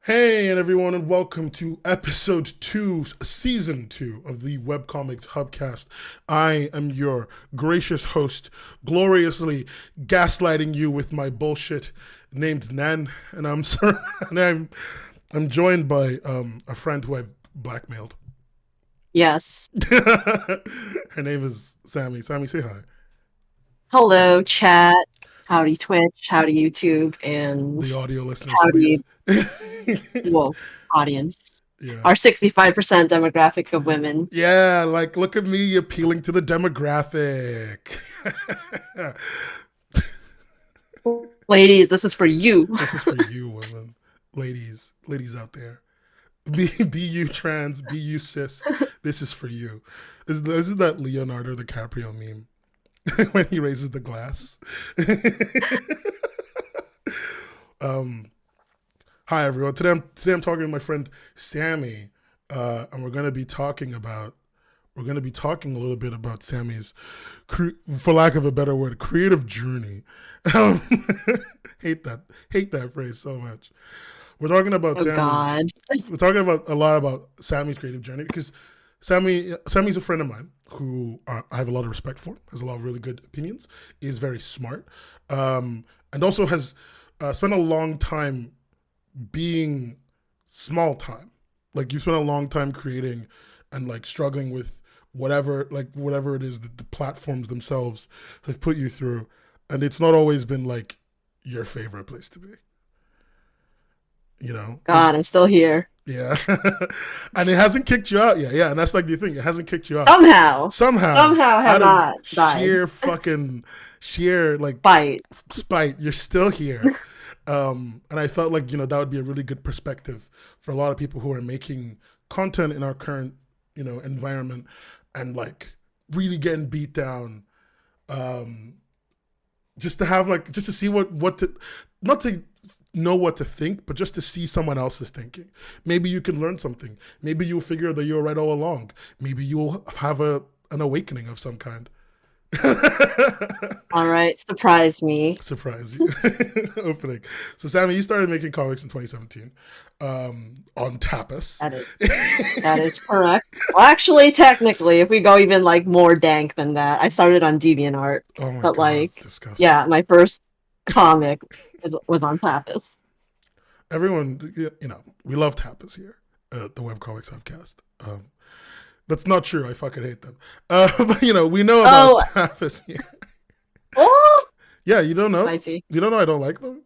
Hey, and everyone, and welcome to episode 2, season 2 of the Webcomics Hubcast. I am your gracious host, gloriously gaslighting you with my bullshit named Nan, and I'm joined by a friend who I've blackmailed. Yes. Her name is Sammy. Sammy, say hi. Hello, chat. Howdy, Twitch. Howdy, YouTube. And The audio listeners, howdy, please. whoa, audience. Yeah. Our 65% demographic of women. Yeah, like look at me appealing to the demographic. Ladies, this is for you. This is for you, women, ladies out there. Be you trans, be you cis. This is for you. This is that Leonardo DiCaprio meme when he raises the glass. um, Hi everyone. Today I'm talking to my friend Sammy, and we're gonna be talking a little bit about Sammy's, for lack of a better word, creative journey. Um, hate that phrase so much. We're talking about Oh, God. We're talking about a lot about Sammy's creative journey because Sammy's a friend of mine who I have a lot of respect for. Has a lot of really good opinions. Is very smart, and also has spent a long time being small time. Like you spent a long time creating and like struggling with whatever it is that the platforms themselves have put you through, and it's not always been like your favorite place to be. You know, God, I'm still here. yeah, and it hasn't kicked you out yet. Yeah, and that's like the thing; it hasn't kicked you out. Somehow. Somehow, Somehow have out of not died. sheer like Fight. spite, you're still here. And I felt like that would be a really good perspective for a lot of people who are making content in our current environment and like really getting beat down. Just to have like just to see what to not to know what to think, but just to see someone else's thinking. Maybe you can learn something. Maybe you'll figure that you're right all along. Maybe you'll have an awakening of some kind. All right. Surprise me. Surprise you. Opening. So Sammy, you started making comics in 2017 on Tapas. That is correct. Well, actually, technically, if we go even like more dank than that, I started on DeviantArt. Oh my But god, like, disgusting. yeah, my first comic was on Tapas. Everyone, we love Tapas here at the Webcomics Hubcast. That's not true. I fucking hate them. But we know about Tapas here. Oh, Yeah, you don't know? spicy. You don't know I don't like them?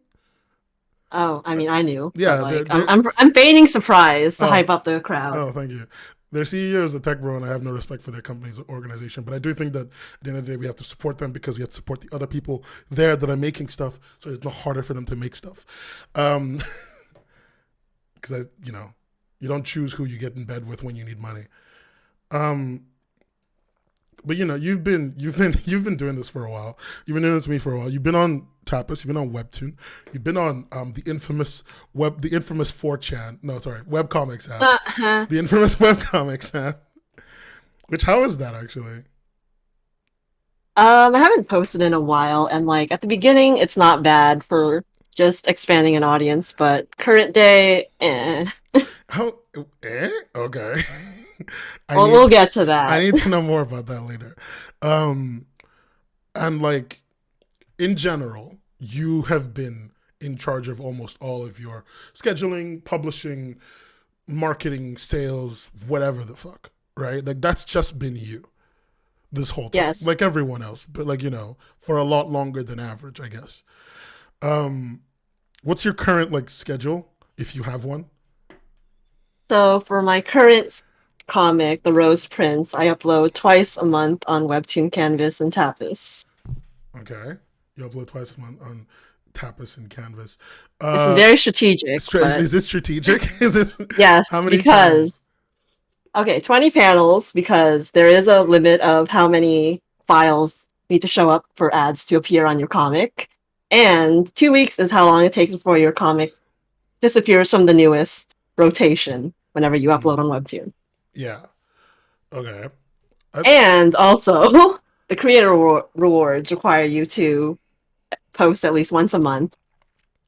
Oh, I mean, I knew. Yeah, like, I'm feigning surprise to hype up the crowd. Oh, thank you. Their CEO is a tech bro, and I have no respect for their company's organization. But I do think that at the end of the day, we have to support them because we have to support the other people there that are making stuff, so it's not harder for them to make stuff. Because you don't choose who you get in bed with when you need money. But you've been doing this for a while. You've been doing this with me for a while. You've been on Tapas. You've been on Webtoon. You've been on the infamous 4chan. No, sorry, Webcomics app. The infamous Webcomics app. Which, how is that actually? I haven't posted in a while, and like at the beginning, it's not bad for just expanding an audience, but current day, How? Okay. we'll get to that. I need to know more about that later. And like in general, you have been in charge of almost all of your scheduling, publishing, marketing, sales, whatever the fuck, right? Like that's just been you this whole time. Yes. Like everyone else, but like, for a lot longer than average, I guess. What's your current like schedule, if you have one? So for my current comic, The Rose Prince, I upload twice a month on Webtoon, Canvas, and Tapas. Okay. You upload twice a month on Tapas and Canvas. This is very strategic. Is this strategic? Is it? Yes, how many because okay, 20 panels because there is a limit of how many files need to show up for ads to appear on your comic. And 2 weeks is how long it takes before your comic disappears from the newest rotation whenever you upload on Webtoon. Yeah. Okay. And also, the creator rewards require you to post at least once a month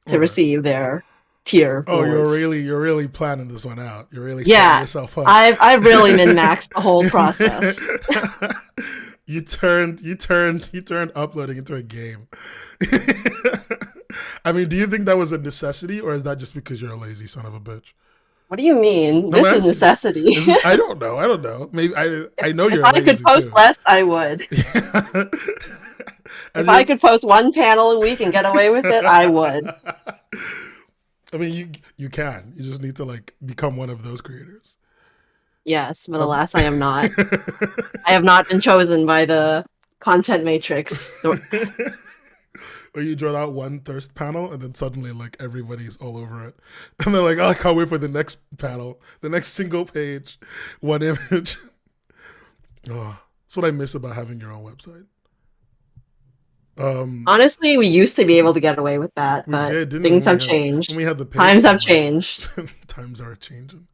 to receive their tier Oh, boards. you're really planning this one out. You're really setting Yeah, yourself up. I've really min-maxed the whole process. You turned uploading into a game. I mean, do you think that was a necessity, or is that just because you're a lazy son of a bitch? What do you mean? No, This I'm is asking. necessity. I don't know. Maybe I know If you're I could lazy post too. less, I would. As If I you're- could post one panel a week and get away with it, I would. I mean, you can. You just need to like become one of those creators. Yes, but Um, alas, I am not. I have not been chosen by the content matrix. Or you draw out one thirst panel and then suddenly like everybody's all over it. And they're like, oh, I can't wait for the next panel, the next single page, one image. Oh, that's what I miss about having your own website. Honestly, we used to be able to get away with that, We but did, didn't things we? have changed. When we had the page Times have format. changed. Times are changing.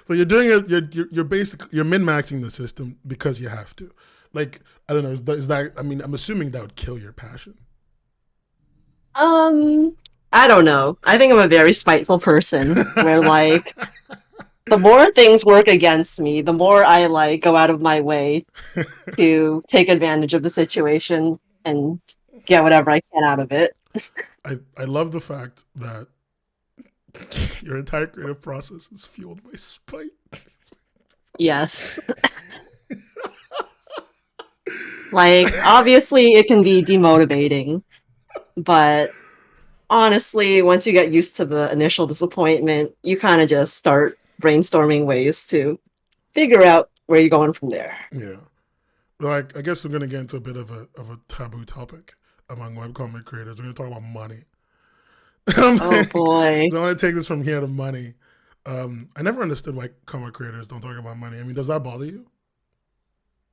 So you're doing it. You're min-maxing the system because you have to. Like, I don't know. Is that? I mean, I'm assuming that would kill your passion. I don't know. I think I'm a very spiteful person where like the more things work against me, the more I like go out of my way to take advantage of the situation and get whatever I can out of it. I love the fact that your entire creative process is fueled by spite. Yes. Like, obviously, it can be demotivating, but honestly, once you get used to the initial disappointment, you kind of just start brainstorming ways to figure out where you're going from there. Yeah. Like, I guess we're going to get into a bit of a taboo topic among webcomic creators. We're going to talk about money. Oh boy. So I want to take this from here to money. I never understood why comic creators don't talk about money. I mean, does that bother you?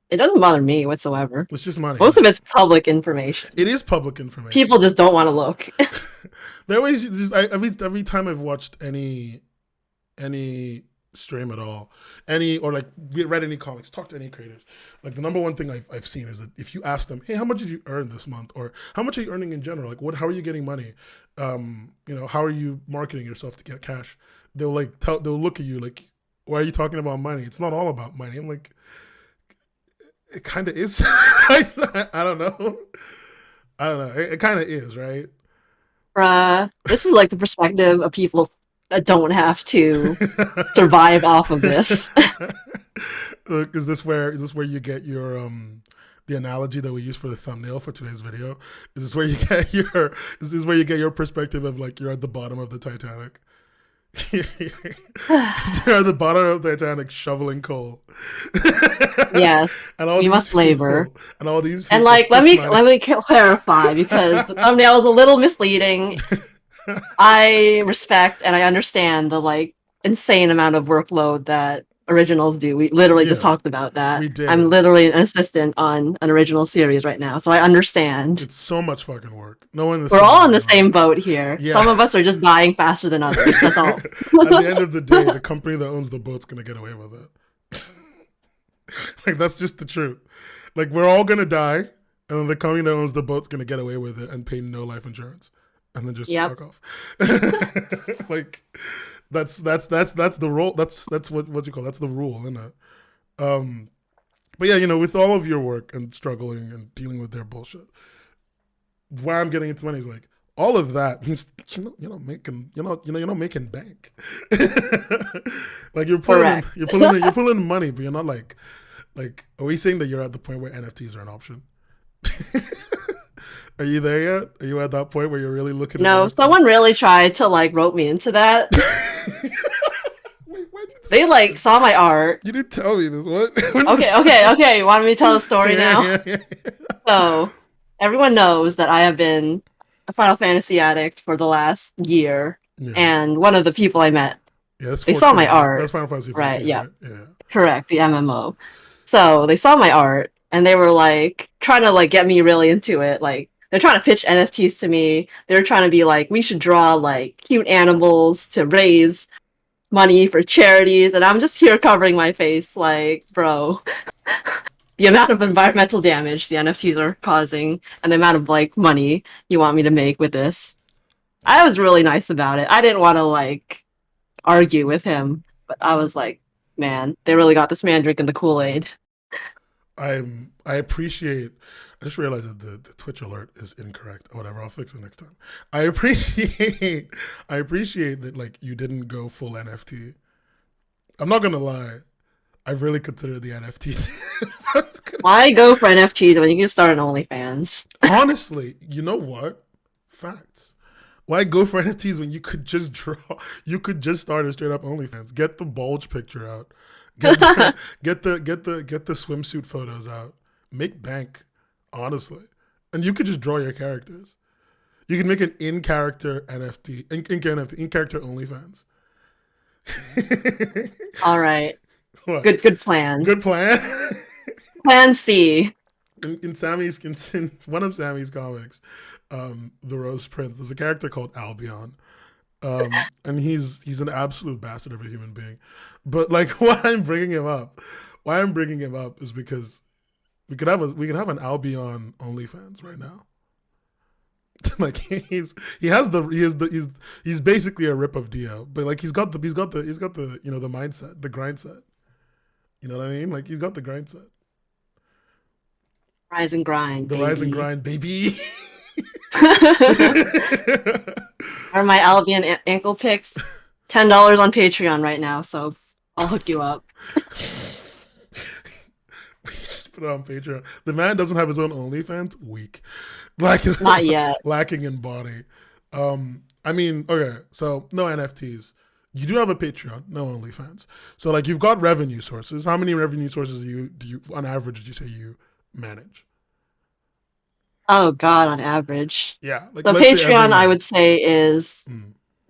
It doesn't bother me whatsoever. It's just money. Most of it's public information. It is public information. People just don't want to look. They always just every time I've watched any stream at all, or like read any comics, talked to any creators, like the number one thing I've seen is that if you ask them, hey, how much did you earn this month, or how much are you earning in general, like how are you getting money, how are you marketing yourself to get cash, they'll look at you like, why are you talking about money? It's not all about money. I'm like, it kind of is. I don't know. It kind of is, right? Bruh, this is like the perspective of people that don't have to survive off of this. Look, is this where you get your the analogy that we use for the thumbnail for today's video? Is this where you get your perspective of like you're at the bottom of the Titanic? You're at the bottom of the Titanic shoveling coal. Yes, and all we these must labor. people, and all these people and like, let me clarify because the thumbnail is a little misleading. I respect and I understand the like insane amount of workload that originals do. We literally just talked about that. We did. I'm literally an assistant on an original series right now, so I understand. It's so much fucking work. No one. We're all in the same boat here. Yeah. Some of us are just dying faster than others. That's all. At the end of the day, the company that owns the boat's gonna get away with it. Like, that's just the truth. Like, we're all gonna die, and then the company that owns the boat's gonna get away with it and pay no life insurance, and then just fuck off. Like, that's the role. That's what you call. That's the rule, isn't it? But yeah, with all of your work and struggling and dealing with their bullshit, why I'm getting into money is like all of that means you're not making bank. Like you're pulling money, but you're not like are we saying that you're at the point where NFTs are an option? Are you there yet? Are you at that point where you're really looking? No, someone really tried to like rope me into that. They like saw my art. You didn't tell me this. What? Okay. You want me to tell the story now? Yeah. So everyone knows that I have been a Final Fantasy addict for the last year, and one of the people I met, they saw my art. That's Final Fantasy 14, right? Yeah. Yeah. Correct, the MMO. So they saw my art and they were like trying to like get me really into it. Like they're trying to pitch NFTs to me. They're trying to be like, we should draw like cute animals to raise money for charities, and I'm just here covering my face like, bro, the amount of environmental damage the NFTs are causing and the amount of like money you want me to make with this. I was really nice about it. I didn't want to like argue with him, but I was like, man, they really got this man drinking the Kool-Aid. I appreciate. I just realized that the Twitch alert is incorrect. Whatever, I'll fix it next time. I appreciate that like you didn't go full NFT. I'm not gonna lie, I really consider the NFT. Why go for NFTs when you can start an OnlyFans? Honestly, you know what? Facts. Why go for NFTs when you could just draw? You could just start a straight up OnlyFans. Get the bulge picture out. Get the swimsuit photos out. Make bank, honestly, and you could just draw your characters. You can make an in-character NFT, in-character OnlyFans. All right, What? good plan. Good plan. Plan C. In one of Sammy's comics, The Rose Prince, there's a character called Albion. And he's an absolute bastard of a human being. But like why I'm bringing him up is because we could have an Albion OnlyFans right now. Like he's basically a rip of Dio, but like he's got the you know the mindset, the grind set. You know what I mean? Like he's got the grind set. Rise and grind. The baby. rise and grind, baby. Are my Albion ankle pics? $10 on Patreon right now, so I'll hook you up. We just put it on Patreon. The man doesn't have his own OnlyFans. Weak, like Not yet. Lacking in body. I mean, okay, so no NFTs. You do have a Patreon, no OnlyFans. So like you've got revenue sources. How many revenue sources do you on average did you say you manage? Oh God, on average. Yeah, like The let's say every Patreon I month. would say is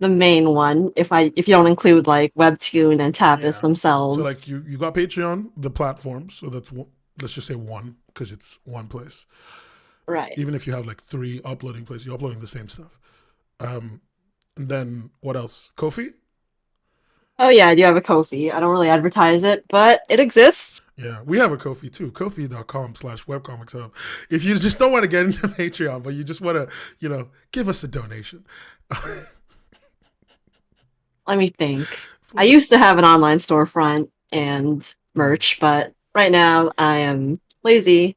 the main one. If you don't include like Webtoon and Tapas Yeah. So themselves. like you got Patreon, the platform. So that's let's just say one because it's one place. Right. Even if you have like 3 uploading places, you're uploading the same stuff. And then what else? Ko-fi? Oh yeah, I do have a Ko-fi. I don't really advertise it, but it exists. Yeah, we have a Ko-fi too. Ko-fi.com/webcomics hub. If you just don't want to get into Patreon, but you just want to, give us a donation. Let me think. I used to have an online storefront and merch, but right now I am lazy.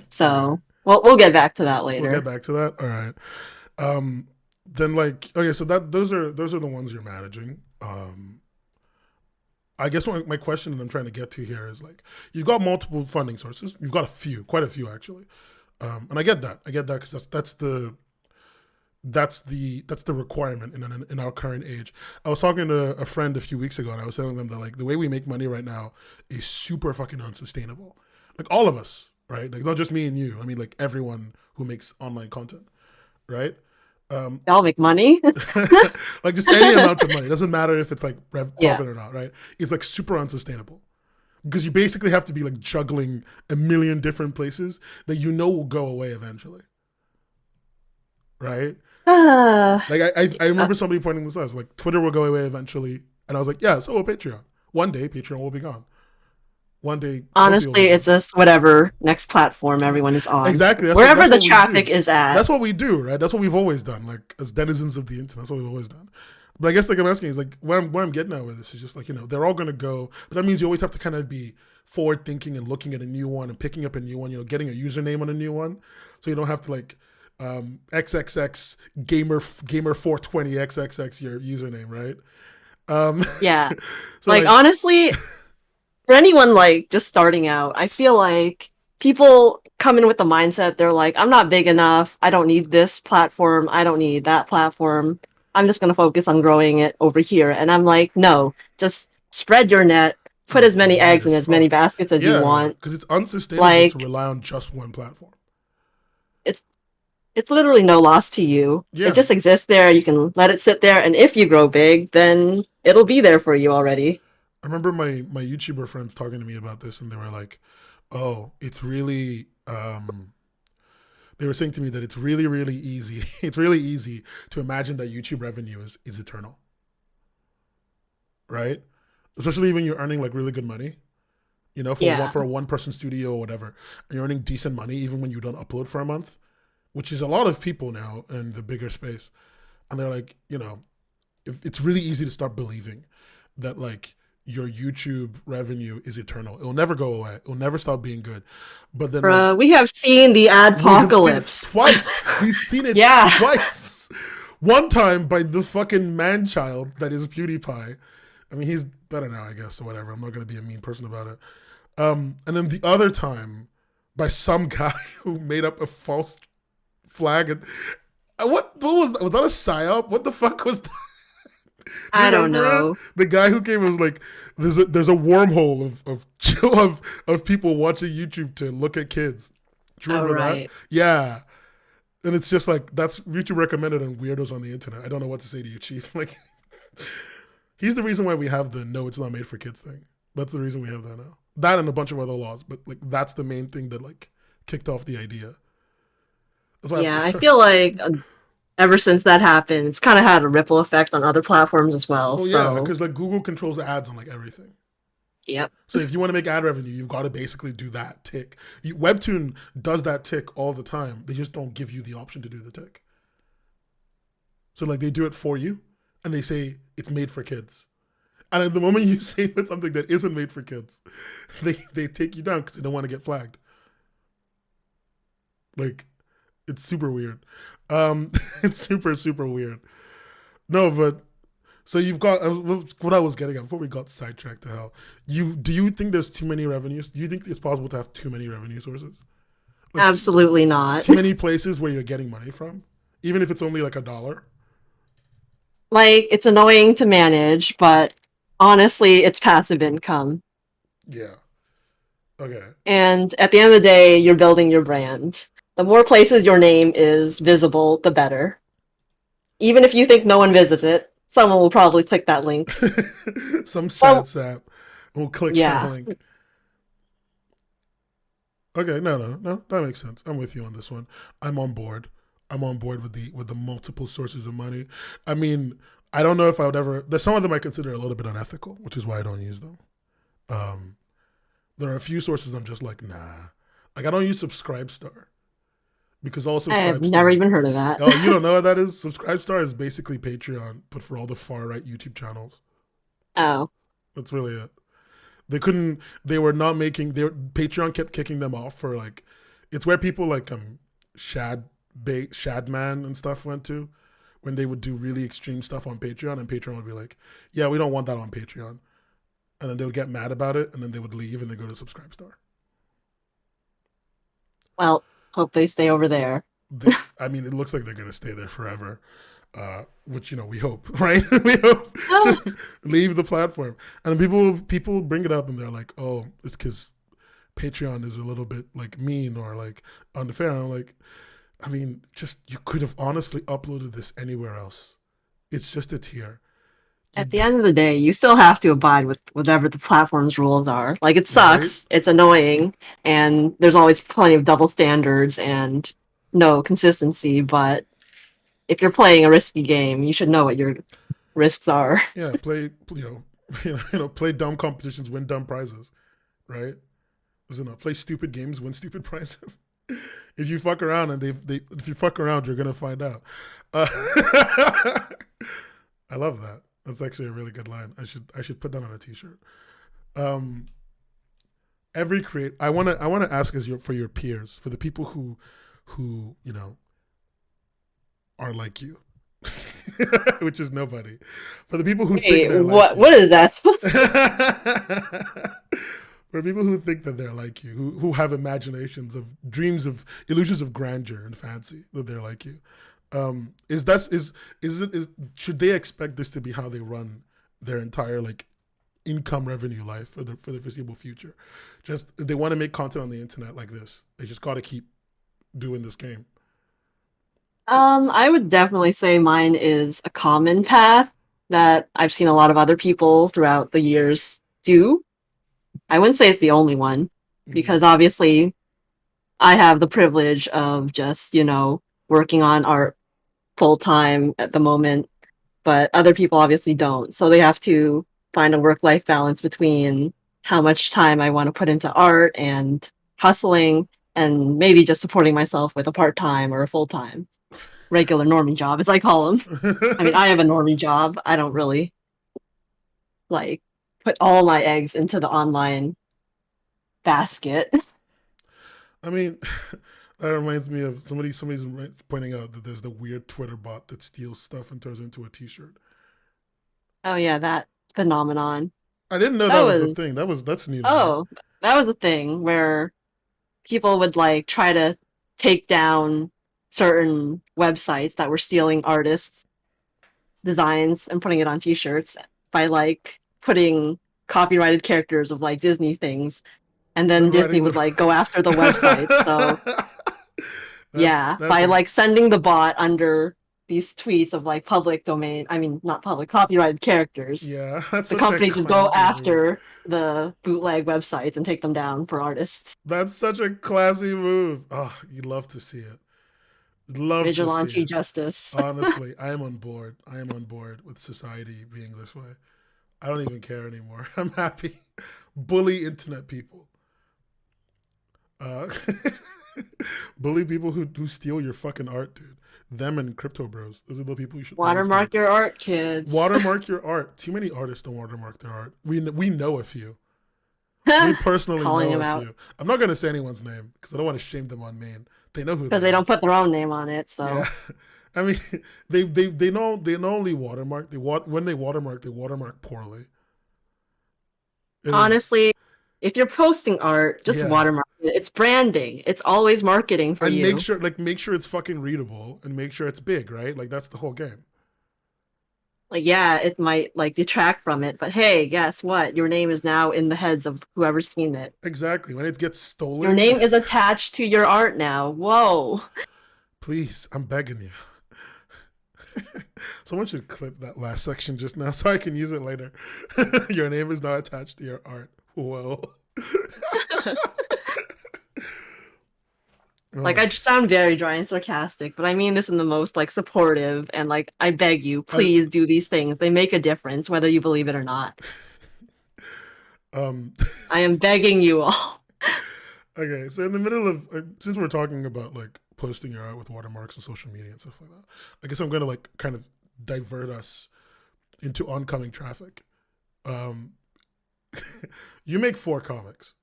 So we'll get back to that later. We'll get back to that. All right. Then like okay, so those are the ones you're managing. I guess my question that I'm trying to get to here is like you've got multiple funding sources. You've got quite a few actually, and I get that because that's the requirement in our current age. I was talking to a friend a few weeks ago, and I was telling them that like the way we make money right now is super fucking unsustainable. Like all of us, right? Like not just me and you. I mean like everyone who makes online content, right? Y'all make money. Like just any amount of money. It doesn't matter if it's like profit Yeah. or not, right? It's like super unsustainable because you basically have to be like juggling a million different places that will go away eventually, right? Like I remember somebody pointing this out. Like Twitter will go away eventually, and I was like, yeah, so will Patreon. One day Patreon will be gone. One day. Honestly, it's just whatever next platform everyone is on. Exactly. Wherever that's the what we traffic do. is at. That's what we do, right? That's what we've always done. Like as denizens of the internet, that's what we've always done. But I guess like I'm asking is like where I'm getting at with this is just like they're all gonna go, but that means you always have to kind of be forward thinking and looking at a new one and picking up a new one. Getting a username on a new one, so you don't have to like XXX gamer 420 XXX your username, right? Yeah. So like honestly, for anyone like just starting out, I feel like people come in with the mindset they're like, I'm not big enough. I don't need this platform. I don't need that platform. I'm just going to focus on growing it over here. And I'm like, no, just spread your net, put as many eggs in as many baskets as you want. Because it's unsustainable to rely on just one platform. It's literally no loss to you. Yeah. It just exists there. You can let it sit there. And if you grow big, then it'll be there for you already. I remember my YouTuber friends talking to me about this, and they were like, oh, it's really, they were saying to me that it's really, really easy. It's really easy to imagine that YouTube revenue is eternal, right? Especially when you're earning like really good money. Yeah. for a one person studio or whatever, and you're earning decent money even when you don't upload for a month, which is a lot of people now in the bigger space. And they're like, if it's really easy to start believing that like your YouTube revenue is eternal. It'll never go away. It'll never stop being good. But then like Bruh, we have seen the we have seen it adpocalypse. twice. We've seen it Yeah. twice. One time by the fucking man child that is PewDiePie. I mean, he's better now, I guess, or whatever. I'm not going to be a mean person about it. And then the other time by some guy who made up a false flag. And what was that? Was that a psyop? What the fuck was that? I don't know. The guy who came was like, there's a wormhole of people watching YouTube to look at kids. Do you remember that? Yeah. And it's just like, that's YouTube recommended and weirdos on the internet. I don't know what to say to you, Chief. Like, he's the reason why we have the no, it's not made for kids thing. That's the reason we have that now. That and a bunch of other laws, but like that's the main thing that like kicked off the idea. That's why I feel like ever since that happened, it's kind of had a ripple effect on other platforms as well. Oh yeah, because like Google controls ads on like everything. Yep. So if you want to make ad revenue, you've got to basically do that tick. Webtoon does that tick all the time. They just don't give you the option to do the tick. So like they do it for you, and they say it's made for kids. And at the moment you say it's something that isn't made for kids, they take you down because they don't want to get flagged. Like, it's super weird. It's super, super weird. No, but so you've got what I was getting at before we got sidetracked to hell. Do you think there's too many revenues? Do you think it's possible to have too many revenue sources? Like, absolutely not. Too many places where you're getting money from, even if it's only like $1. Like, it's annoying to manage, but honestly, it's passive income. Yeah. Okay. And at the end of the day, you're building your brand. The more places your name is visible, the better. Even if you think no one visits it, someone will probably click that link. Some sad sap will click that link. Okay, no, that makes sense. I'm with you on this one. I'm on board. I'm on board with the multiple sources of money. I mean, I don't know if I would ever. There's some of them I consider a little bit unethical, which is why I don't use them. There are a few sources I'm just like, nah. Like I don't use Subscribestar because all Subscribestar. I have never even heard of that. Oh, you don't know what that is? Subscribestar is basically Patreon, but for all the far right YouTube channels. Oh, that's really it. Patreon kept kicking them off for like, it's where people like Shadman and stuff went to when they would do really extreme stuff on Patreon, and Patreon would be like, yeah, we don't want that on Patreon. And then they would get mad about it, and then they would leave and they go to Subscribestar. Well, hope they stay over there. I mean, it looks like they're going to stay there forever. Which we hope, right? We hope. Just leave the platform, and then people bring it up, and they're like, "Oh, it's because Patreon is a little bit like mean or like unfair." And I'm like, I mean, just you could have honestly uploaded this anywhere else. It's just a tier. At the end of the day, you still have to abide with whatever the platform's rules are. Like, it sucks, right? It's annoying, and there's always plenty of double standards and no consistency, but if you're playing a risky game, you should know what your risks are. Yeah, play play dumb competitions, win dumb prizes, right? Play stupid games, win stupid prizes. If you fuck around and if you fuck around, you're gonna find out. I love that. That's actually a really good line. I should put that on a t-shirt. I want to ask for your peers, for the people who are like you, which is nobody. For the people who think they're like what is that? For people who think that they're like you, who have imaginations of dreams of illusions of grandeur and fancy, that they're like you. Should they expect this to be how they run their entire like income revenue life for the foreseeable future? Just if they want to make content on the internet like this, they just got to keep doing this game. I would definitely say mine is a common path that I've seen a lot of other people throughout the years do. I wouldn't say it's the only one, because obviously I have the privilege of just, working on art full time at the moment, but other people obviously don't. So they have to find a work-life balance between how much time I want to put into art and hustling, and maybe just supporting myself with a part-time or a full-time regular normie job, as I call them. I mean, I have a normie job. I don't really like put all my eggs into the online basket. I mean, that reminds me of somebody's pointing out that there's the weird Twitter bot that steals stuff and turns it into a T-shirt. Oh yeah, that phenomenon. I didn't know That that was a was thing. That's new to me. oh, that was a thing where people would like try to take down certain websites that were stealing artists' designs and putting it on t-shirts by like putting copyrighted characters of like Disney things, and then Then Disney writing would the like go after the websites. So that's yeah, that's by a like sending the bot under these tweets of like public domain, I mean not public, copyrighted characters, yeah, that's the such a companies would go classy move. after the bootleg websites and take them down for artists. That's such a classy move. Oh, you'd love to see it. Love to see Vigilante it. justice. Honestly, I am on board. I am on board with society being this way. I don't even care anymore. I'm happy. Bully internet people. Uh, bully people who steal your fucking art, dude. Them and crypto bros. Those are the people you should always bully. Watermark your art, kids. Watermark your art. Too many artists don't watermark their art. We know a few. We personally Calling know them a out few. I'm not gonna say anyone's name because I don't want to shame them on main. They know who because they they are. don't put their own name on it. Yeah, So I mean, they know they not only watermark. When they watermark poorly. It is honestly, if you're posting art, just yeah, watermark it. It's branding. It's always marketing for and you. make sure it's fucking readable and make sure it's big, right? Like that's the whole game. Like, yeah, it might like detract from it, but hey, guess what? Your name is now in the heads of whoever's seen it. Exactly. When it gets Your stolen, name is attached to your art now. Whoa. please, I'm begging you. Someone should clip that last section just now so I can use it later. Your name is not attached to your art. Whoa. Like, Oh, I just sound very dry and sarcastic, but I mean this in the most like supportive and like, I beg you, I, please do these things. They make a difference, whether you believe it or not. um, I am begging you all. okay, so in the middle of since we're talking about like posting your art with watermarks on social media and stuff like that, I guess I'm gonna like kind of divert us into oncoming traffic. Um, you make 4 comics,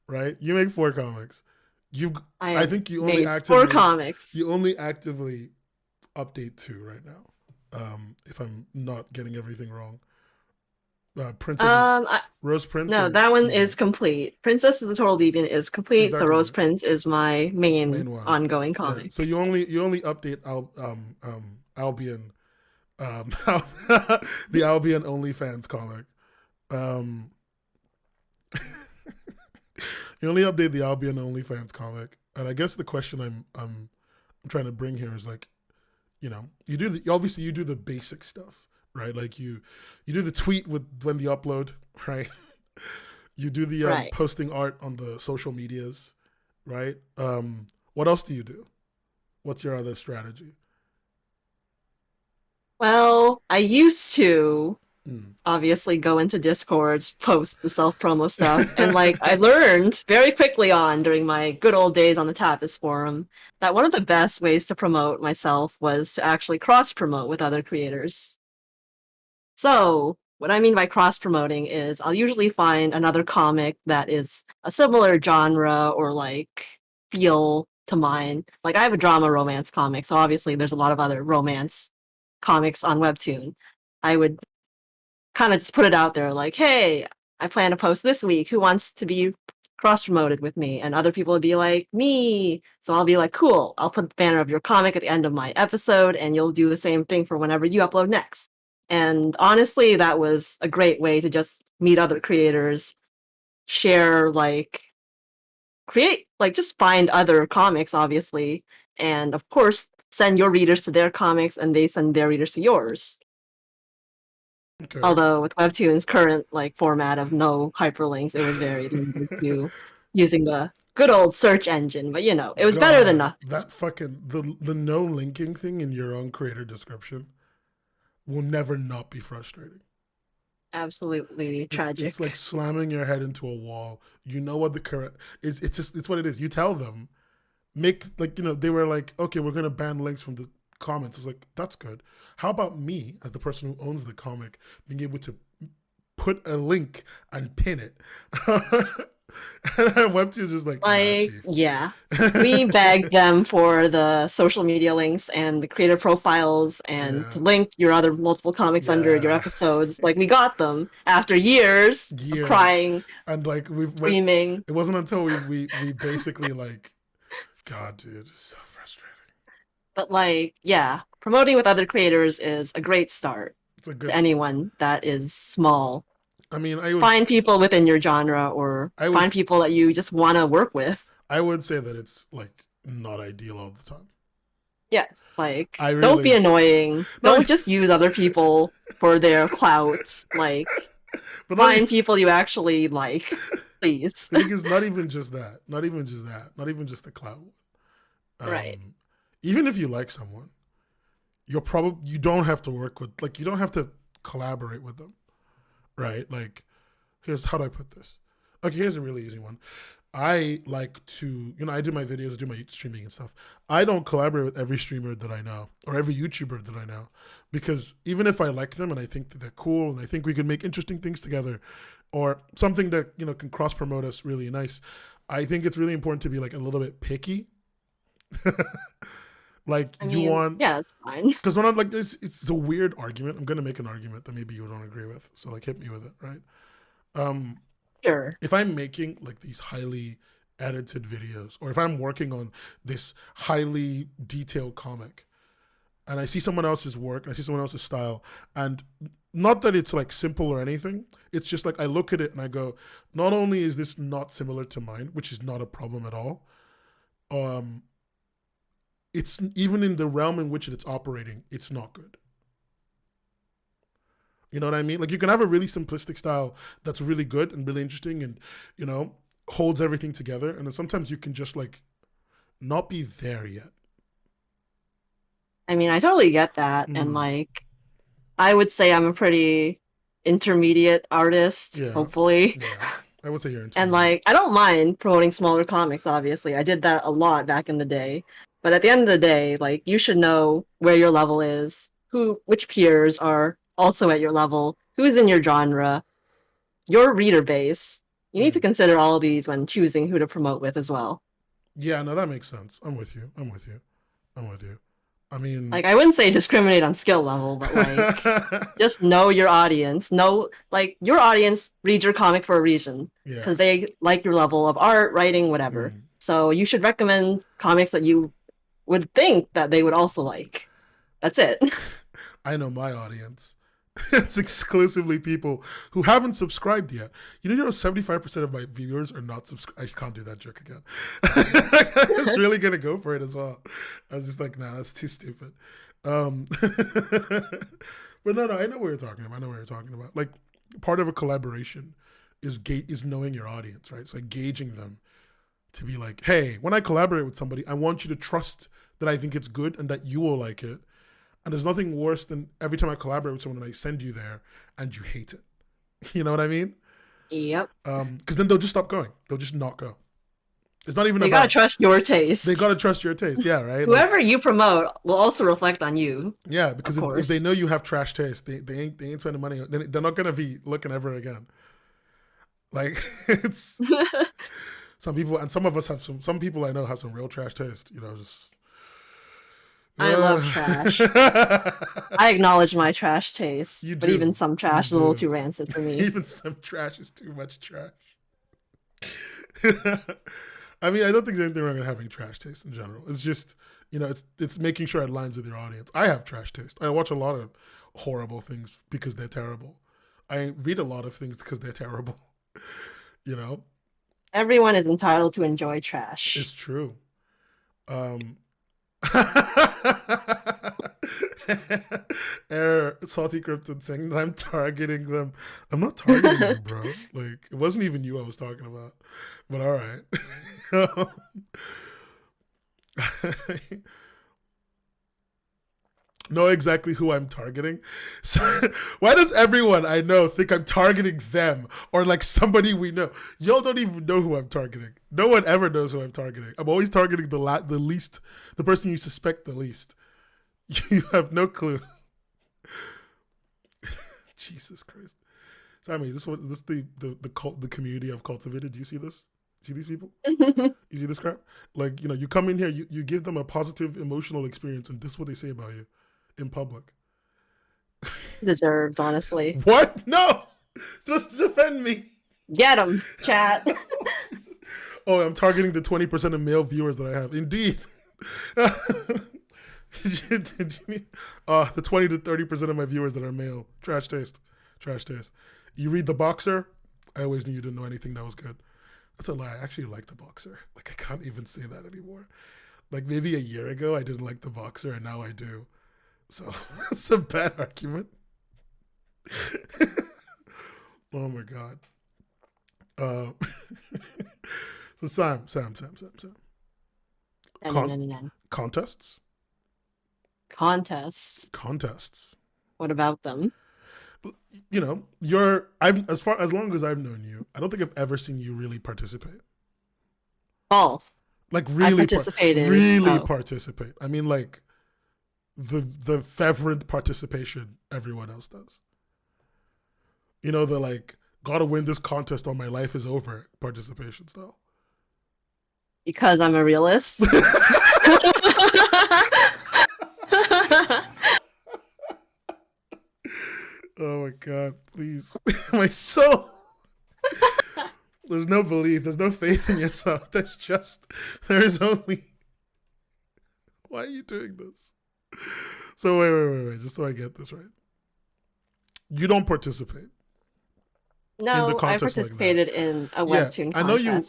right? You make 4 comics. You, I I have think made 4 comics. you only actively update 2 right now. If I'm not getting everything wrong, Princess I, Rose Prince no, and that one is Deviant complete. Princess is a Total Deviant is is complete. that So Rose complete? Prince is my main Main one. ongoing Yeah. So comic. you only update Albion, the Albion OnlyFans comic. Um, you only update the Albion OnlyFans comic, and I guess the question I'm trying to bring here is like, you do obviously you do the basic stuff, right? Like you do the tweet with when the upload, right? You do the Right. posting art on the social medias, right? What else do you do? What's your other strategy? Well, I used to Mm. obviously go into Discords, post the self promo stuff, and like I learned very quickly on during my good old days on the Tapas forum that one of the best ways to promote myself was to actually cross promote with other creators. So, what I mean by cross promoting is I'll usually find another comic that is a similar genre or like feel to mine. Like I have a drama romance comic, so obviously there's a lot of other romance comics on Webtoon. I would kind of just put it out there like, hey, I plan to post this week. Who wants to be cross promoted with me? And other people would be like, me. So I'll be like, cool. I'll put the banner of your comic at the end of my episode, and you'll do the same thing for whenever you upload next. And honestly, that was a great way to just meet other creators, share, like, create, like, just find other comics, obviously. And of course, send your readers to their comics and they send their readers to yours. Okay. Although with Webtoon's current like format of no hyperlinks, it was very limited to using the good old search engine. But it was better than God, nothing. that fucking the no linking thing in your own creator description will never not be frustrating. Absolutely It's like tragic. slamming your head into a wall. You know what the correct is. It's just it's what it is. You tell them, make like they were like, okay, we're gonna ban links from the comments. It's like that's good. How about me as the person who owns the comic being able to put a link and pin it? And Webtoon is just like, nah, Like, chief. yeah. We begged them for the social media links and the creator profiles and Yeah, to link your other multiple comics under your yeah, episodes. Like, we got them after years of years, crying, and like screaming. it wasn't until we basically like, God, dude, it's so frustrating. But, like, yeah, promoting with other creators is a great start It's a to good start. anyone that is small. I mean, Find people within your genre or I would find people that you just want to work with. I would say that it's like not ideal all the time. Yes, like, I don't be really annoying. no, Don't just use other people for their clout. Like, but not even, find people you actually like, please. the thing is not even just that. Not even just that. Not even just the clout. Right. Um, even if you like someone, you don't have to work with you don't have to collaborate with them, right? Like here's how do I put this? Okay, here's a really easy one. I like to, I do my videos, I do my streaming and stuff. I don't collaborate with every streamer that I know or every YouTuber that I know because even if I like them and I think that they're cool and I think we can make interesting things together or something that, can cross promote us really nice, I think it's really important to be like a little bit picky. Like I you mean, want, yeah, it's fine. because when I'm like this, it's a weird argument. I'm going to make an argument that maybe you don't agree with. So like hit me with it, right? Um, Sure. if I'm making like these highly edited videos, or if I'm working on this highly detailed comic, and I see someone else's work, and I see someone else's style, and not that it's like simple or anything, it's just like I look at it and I go, not only is this not similar to mine, which is not a problem at all, um, it's even in the realm in which it's operating, it's not good. You know what I mean? Like you can have a really simplistic style that's really good and really interesting and, holds everything together. And then sometimes you can just like not be there yet. I mean, I totally get that. And, Mm. like, I would say I'm a pretty intermediate artist, Yeah. hopefully. Yeah. I would say you're And, intermediate. like, I don't mind promoting smaller comics, obviously. I did that a lot back in the day. But at the end of the day, like, you should know where your level is, which peers are also at your level, who's in your genre, your reader base. You need to Mm. consider all of these when choosing who to promote with as well. Yeah, no, that makes sense. I'm with you. I'm with you. I mean, Like, I wouldn't say discriminate on skill level, but, like, just know your audience. Know, like, your audience reads your comic for a reason yeah. because they like your level of art, writing, whatever. Mm. So you should recommend comics that you would think that they would also like. That's it. I know my audience. It's exclusively people who haven't subscribed yet. 75% of my viewers are not subscribed. I can't do that joke again. I was really gonna go for it as well. I was just like, nah, that's too stupid. But no, I know what you're talking about. I know what you're talking about. Like part of a collaboration is knowing your audience, right? It's like gauging them to be like, hey, when I collaborate with somebody, I want you to trust that I think it's good and that you will like it. And there's nothing worse than every time I collaborate with someone and I send you there and you hate it. You know what I mean? Yep. Because then they'll just stop going. They'll just not go. It's not even You gotta about, trust your they taste. gotta trust your taste. Yeah, right? Whoever you promote will also reflect on you, Yeah, of because if they course. know you have trash taste, they ain't spending money. They're not gonna be looking ever again. Like it's some people, and some of us have some people I know have some real trash taste. Just I love trash. I acknowledge my trash taste, you but even do, some you trash is a little do. too rancid for me. Even some trash is too much trash. I mean, I don't think there's anything wrong with having trash taste in general. It's just, it's making sure it aligns with your audience. I have trash taste. I watch a lot of horrible things because they're terrible. I read a lot of things because they're terrible. You know, Everyone is entitled to enjoy trash. it's true. Um, Salty Krypton saying that I'm targeting them. I'm not targeting you, bro. Like it wasn't even you I was talking about. But all right. know exactly who I'm targeting. So why does everyone I know think I'm targeting them or like somebody we know? Y'all don't even know who I'm targeting. No one ever knows who I'm targeting. I'm always targeting the least, the person you suspect the least. You have no clue. Jesus Christ, Sammy, is this the community I've cultivated? Do you see this? See these people? You see this crap? Like, you come in here, you give them a positive emotional experience, and this is what they say about you in public. Deserved, honestly. What? No! Just defend me. Get him, chat. Oh, I'm targeting the 20% of male viewers that I have. Indeed. The 20 to 30% of my viewers that are male. Trash taste. You read The Boxer? I always knew you didn't know anything that was good. That's a lie. I actually like The Boxer. Like, I can't even say that anymore. Like, maybe a year ago, I didn't like The Boxer, and now I do. So, that's a bad argument. Oh, my God. So, Sam. Contests? Contests. What about them? I've as long as I've known you, I don't think I've ever seen you really participate. False. Like really participated. Participate. I mean, like the fervent participation everyone else does. The like, gotta win this contest or my life is over participation style. Because I'm a realist. Oh my God, please. My soul. There's no belief. There's no faith in yourself. There is only. Why are you doing this? So wait. Just so I get this right. You don't participate. No, I participated in a Webtoon contest. I know you. I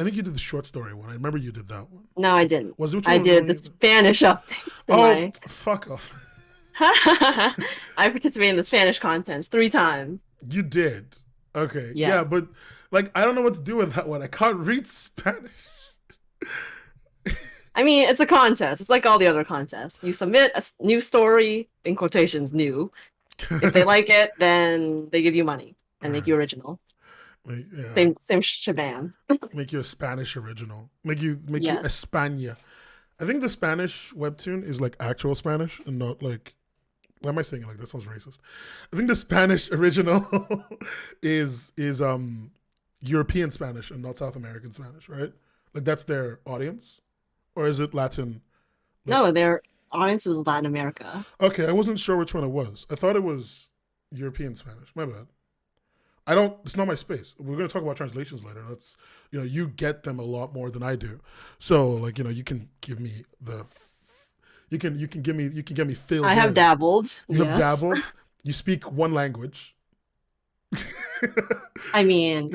think you did the short story one. I remember you did that one. No, I didn't. I did the Spanish update. Fuck off. I participated in the Spanish contest 3 times. You did? Okay. Yes. Yeah, but like, I don't know what to do with that one. I can't read Spanish. I mean, it's a contest. It's like all the other contests. You submit a new story, in quotations, new. If they like it, then they give you money and make you original. Yeah. Same shebang. Make you a Spanish original. Make you España. I think the Spanish webtoon is like actual Spanish and not like. Why am I saying it like that? Sounds racist. I think the Spanish original is European Spanish and not South American Spanish, right? Like, that's their audience, or is it Latin? No, their audience is Latin America. Okay, I wasn't sure which one it was. I thought it was European Spanish. My bad. It's not my space. We're going to talk about translations later. That's, you get them a lot more than I do. So, like, you can give me the. You can get me filled. I have dabbled. You have dabbled. You speak one language. I mean,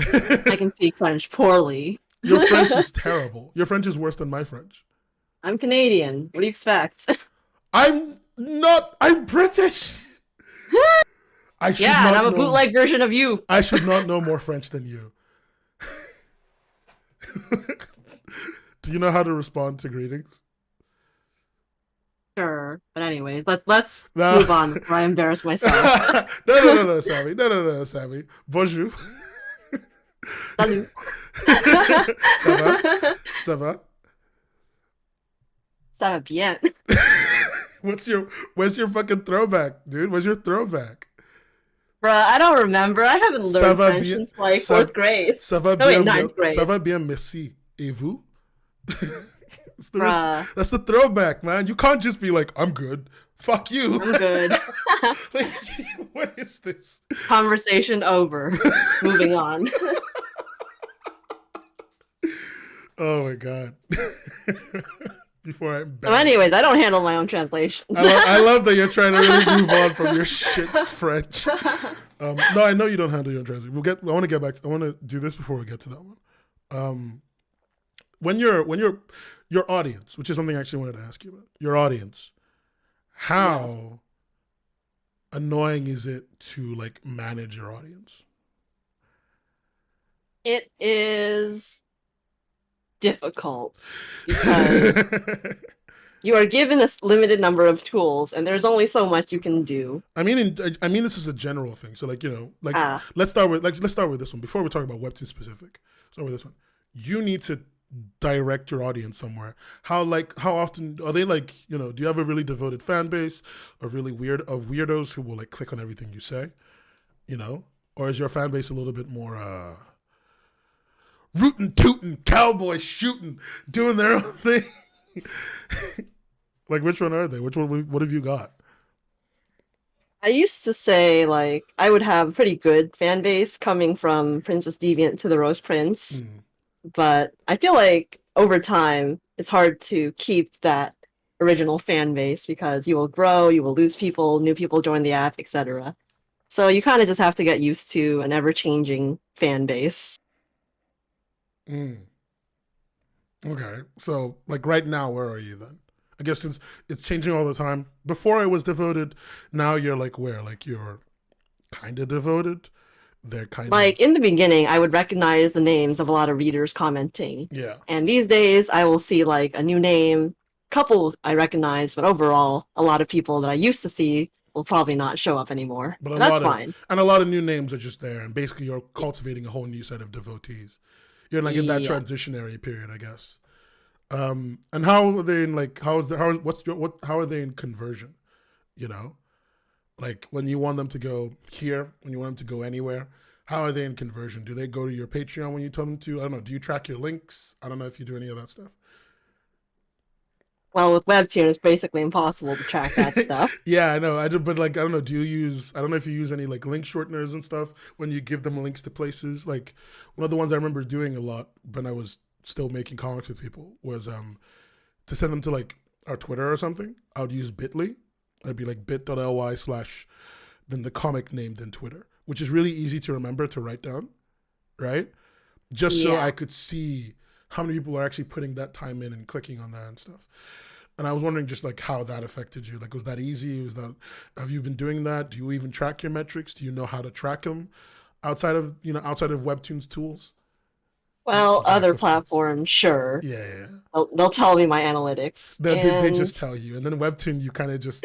I can speak French poorly. Your French is terrible. Your French is worse than my French. I'm Canadian. What do you expect? I'm British. And I'm a bootleg version of you. I should not know more French than you. Do you know how to respond to greetings? Sure, but anyways, let's move on before I embarrass myself. No, Sammy. No, Sammy. Bonjour. Salut. Ça va? Ça va bien. Where's your fucking throwback, dude? Where's your throwback? Bruh, I don't remember. I haven't learned French since like 4th grade. Ça va bien, 9th grade. Ça va bien, merci. Et vous? That's the throwback, man. You can't just be like, I'm good. Fuck you. I'm good. Like, what is this? Conversation over. Moving on. Oh my God. Before I. So anyways, I don't handle my own translation. I love that you're trying to really move on from your shit French. No, I know you don't handle your own translation. I want to get back. I want to do this before we get to that one. When your audience, which is something I actually wanted to ask you about, your audience, how annoying is it to like manage your audience? It is difficult because You are given a limited number of tools, and there's only so much you can do. I mean, this is a general thing. So, like, Ah, let's start with this one before we talk about Webtoon specific. Start with this one. You need to direct your audience somewhere. How often are they like? Do you have a really devoted fan base of weirdos who will like click on everything you say? Or is your fan base a little bit more rootin' tootin', cowboy shooting, doing their own thing? Like, which one are they? What have you got? I used to say like I would have a pretty good fan base coming from Princess Deviant to the Rose Prince, but I feel like over time it's hard to keep that original fan base because you will grow, you will lose people, new people join the app, etc. So you kind of just have to get used to an ever-changing fan base. Mm. Okay, so like right now, where are you then? I guess since it's changing all the time. Before I was devoted, now you're like where? Like you're kind of devoted. They're kind Like of in the beginning, I would recognize the names of a lot of readers commenting. yeah. And these days, I will see like a new name, couple I recognize, but overall, a lot of people that I used to see will probably not show up anymore. But And that's fine. a lot of new names are just there, and basically you're cultivating a whole new set of devotees. You're like in that Yeah. transitionary period, I guess. And how are they in like how are they in conversion? You know, like when you want them to go here, when you want them to go anywhere, how are they in conversion? Do they go to your Patreon when you tell them to? I don't know. Do you track your links? I don't know if you do any of that stuff. Well, with Webtoon, it's basically impossible to track that stuff. Yeah, I know. But like, I don't know. Do you use? I don't know if you use any like link shorteners and stuff when you give them links to places. Like one of the ones I remember doing a lot when I was still making comics with people was to send them to like our Twitter or something. I would use Bitly. It'd be like bit.ly/ then the comic named in Twitter, which is really easy to remember to write down, right? Just so Yeah. I could see how many people are actually putting that time in and clicking on that and stuff. And I was wondering just like how that affected you. Like, was that easy? Have you been doing that? Do you even track your metrics? Do you know how to track them outside of Webtoon's tools? Well, Exact other questions. platforms, sure. Yeah, yeah. They'll tell me my analytics. They And just tell you, and then Webtoon, you kind of just.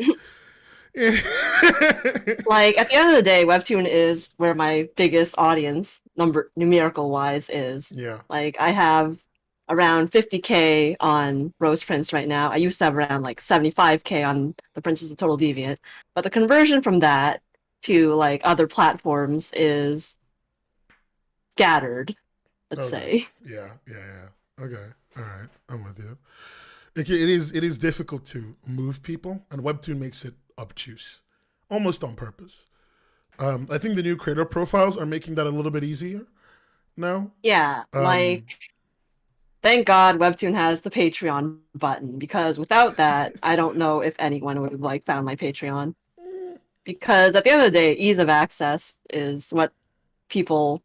like at the end of the day, Webtoon is where my biggest audience numerical wise is. Yeah. Like I have around 50K on Rose Prince right now. I used to have around like 75K on the Princess of Total Deviant, but the conversion from that to like other platforms is scattered, let's Okay. say. Yeah. Okay. All right. I'm with you. It is difficult to move people, and Webtoon makes it obtuse, almost on purpose. I think the new creator profiles are making that a little bit easier now. Yeah, Um, thank God Webtoon has the Patreon button because without that, I don't know if anyone would have like found my Patreon. Because at the end of the day, ease of access is what people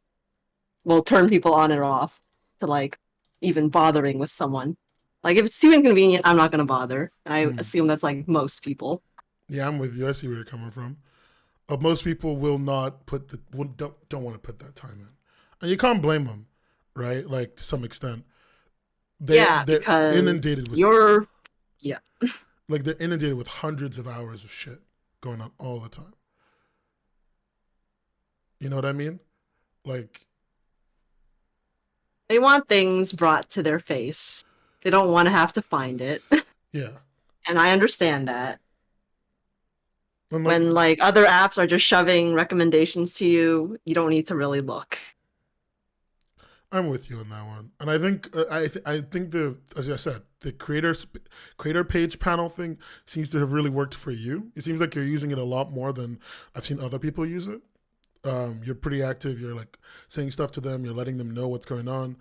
will turn people on or off to like even bothering with someone. Like if it's too inconvenient, I'm not gonna bother. And I assume that's like most people. yeah, I'm with you. I see where you're coming from. Most people will not don't want to put that time in, and you can't blame them, right? Like to some extent, Yeah, they're because inundated with you're yeah. like they're inundated with hundreds of hours of shit going on all the time. You know what I mean? Like, They want things brought to their face. They don't want to have to find it. yeah, And I understand that. and like When like other apps are just shoving recommendations to you, you don't need to really look. I'm with you on that one, and I think I think the as I said the creator page panel thing seems to have really worked for you. It seems like you're using it a lot more than I've seen other people use it. You're pretty active. You're like saying stuff to them. You're letting them know what's going on.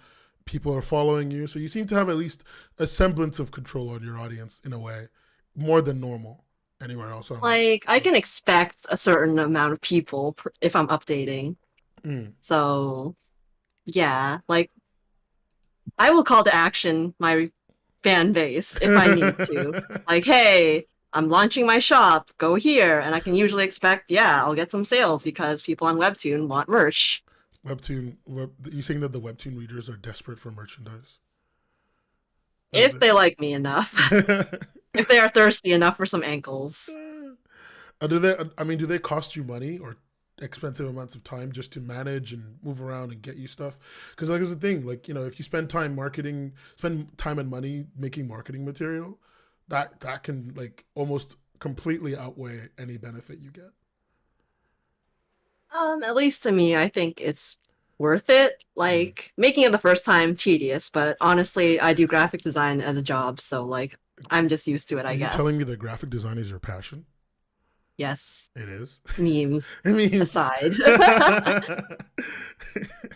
People are following you, so you seem to have at least a semblance of control on your audience in a way, more than normal anywhere else online. Like I can expect a certain amount of people if I'm updating. Mm. So yeah, like I will call to action my fan base if I need to. Like, hey, I'm launching my shop, go here. And I can usually expect, yeah, I'll get some sales because people on Webtoon want merch. You saying that the Webtoon readers are desperate for merchandise? If they like me enough. if they are thirsty enough for some ankles. Do they? I mean, do they cost you money or expensive amounts of time just to manage and move around and get you stuff? Because like, that's the thing. Like, if you spend time marketing, spend time and money making marketing material, that can like almost completely outweigh any benefit you get. At least to me, I think it's worth it. Mm. Like making it the first time, tedious, but honestly, I do graphic design as a job, so like I'm just used to it, Are I you telling guess. me that graphic design is your passion? Yes, It is. memes It means aside.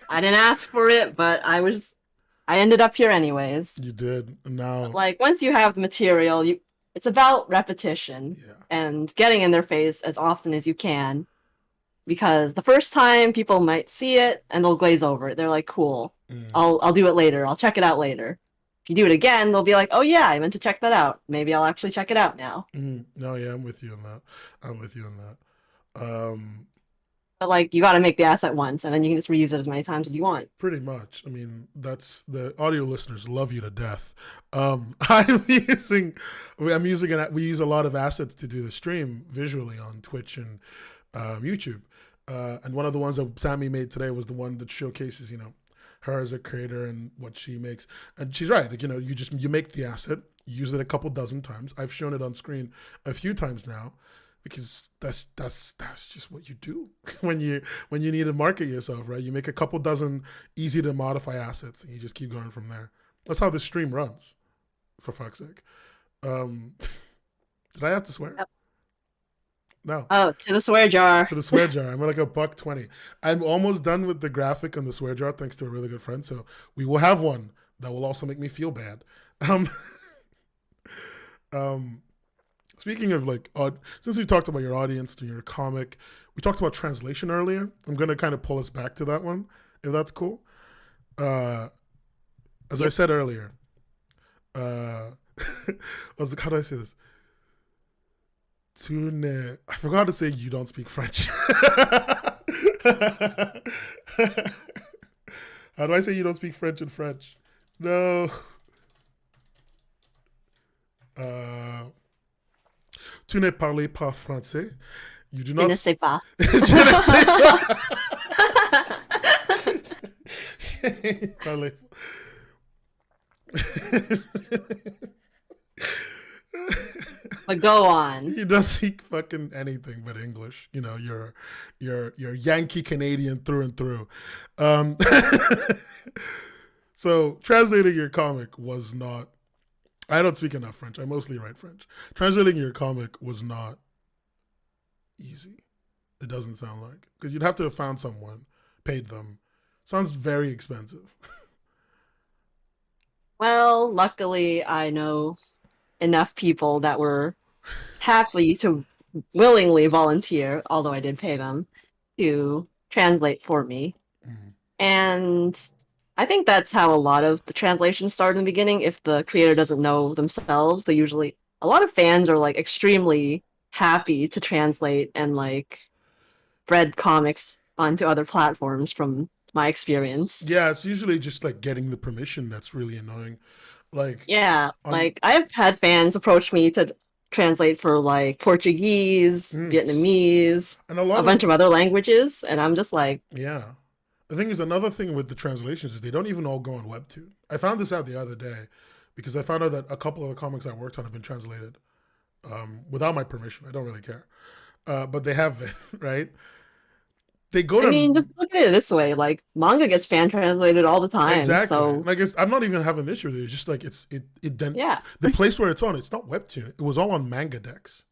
I didn't ask for it, but I ended up here anyways. you did. But Now, like once you have the material, you it's about repetition yeah. and getting in their face as often as you can because the first time people might see it and they'll glaze over it. They're like, "Cool. Mm, I'll do it later. I'll check it out later." If you do it again, they'll be like, "Oh yeah, I meant to check that out. Maybe I'll actually check it out now." no, yeah, I'm with you on that. I'm with you on that. Um, But like you got to make the asset once and then you can just reuse it as many times as you want. Pretty much. I mean, that's the audio listeners love you to death. I'm using, I'm using an, we use a lot of assets to do the stream visually on Twitch and YouTube. And one of the ones that Sammy made today was the one that showcases, her as a creator and what she makes. And she's right. Like, you make the asset, use it a couple dozen times. I've shown it on screen a few times now because that's just what you do when you need to market yourself, right? You make a couple dozen easy to modify assets and you just keep going from there. That's how the stream runs, for fuck's sake. Um, did I have to swear? Yep. No. Oh, to the swear jar. To the swear jar. I'm at like $1.20. I'm almost done with the graphic on the swear jar thanks to a really good friend. So we will have one that will also make me feel bad. Um, um, Speaking of like, since we talked about your audience and your comic, we talked about translation earlier. I'm gonna kind of pull us back to that one, if that's cool. Uh, as I Yep. said earlier, uh, how do I say this? I forgot to say you don't speak French. How do I say you don't speak French in French? No. Uh, Tu ne parles pas français. You do Je not. ne sais pas. Je ne sais pas. Parlez But go on. You don't speak fucking anything but English. You're Yankee Canadian through and through. Um, so translating your comic was not. I don't speak enough French. I mostly write French. Translating your comic was not easy. It doesn't sound like, because you'd have to have found someone, paid them. Sounds very expensive. Well, luckily I know enough people that were happy to willingly volunteer, although I did pay them, to translate for me. Mm. And I think that's how a lot of the translations start in the beginning. If the creator doesn't know themselves, a lot of fans are like extremely happy to translate and like spread comics onto other platforms from my experience. Yeah, it's usually just like getting the permission that's really annoying. Like Yeah, on like I've had fans approach me to translate for like Portuguese, mm. Vietnamese, And a a lot bunch of of other languages, and I'm just like, yeah. The thing is, another thing with the translations is they don't even all go on Webtoon. I found this out the other day because I found out that a couple of the comics I worked on have been translated without my permission. I don't really care, but they have been, right? They go I mean, to just look at it this way, like manga gets fan translated all the time, exactly so like I'm not even having an issue with it. It's just like it then yeah, the place where it's on. It's not Webtoon. It was all on Manga Dex.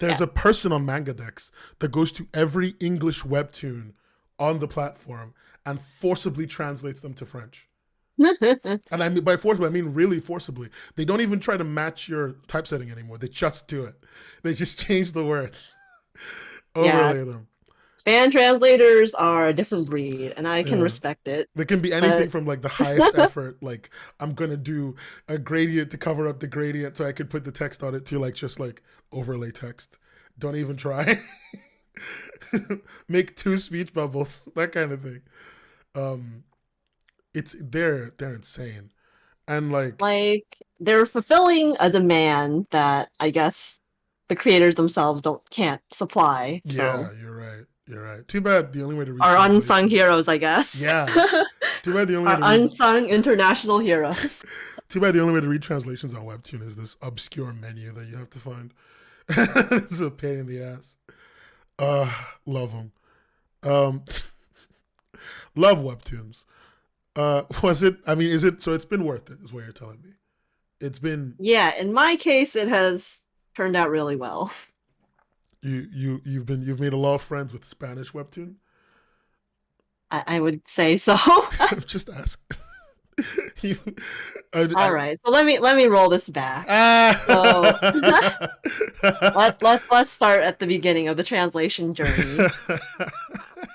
There's yeah. a person on Manga Dex that goes to every English Webtoon on the platform and forcibly translates them to French. And I mean by forcibly, I mean really forcibly. They don't even try to match your typesetting anymore. They just do it. They just change the words, Yeah, overlay them. fan translators are a different breed, and I can Yeah. respect it. There can be anything But from like the highest effort, like I'm gonna do a gradient to cover up the gradient so I could put the text on it, to like just like overlay text. Don't even try. Make 2 speech bubbles, that kind of thing. Um, they're insane, And Like they're fulfilling a demand that I guess the creators themselves can't supply. yeah, So you're right. You're right. Too bad the only way to read our unsung translations. heroes, I guess. Yeah. Too bad the only way Our to read. unsung international heroes. Too bad the only way to read translations on Webtoon is this obscure menu that you have to find. It's a pain in the ass. Love them. Um, love Webtoons. Was it? I mean, is it? So it's been worth it, is what you're telling me. It's been Yeah, in my case, it has turned out really well. you've made a lot of friends with Spanish Webtoon. I would say so. Just ask. you, All right, so let me roll this back. So let's start at the beginning of the translation journey.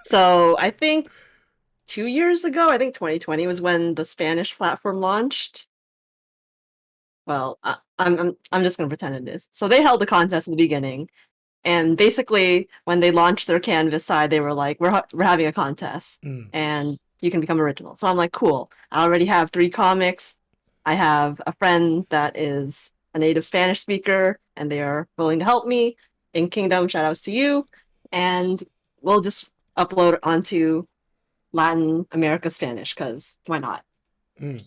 So I think 2 years ago, I think 2020 was when the Spanish platform launched. Well, I'm just gonna pretend it is. So they held a contest at the beginning, and basically when they launched their Canvas side, they were like, "We're having a contest, Mm, and you can become original." So I'm like, "Cool! I already have 3 comics. I have a friend that is a native Spanish speaker, and they are willing to help me. In Kingdom, shout outs to you, and we'll just upload onto Latin America Spanish because why not?" mm,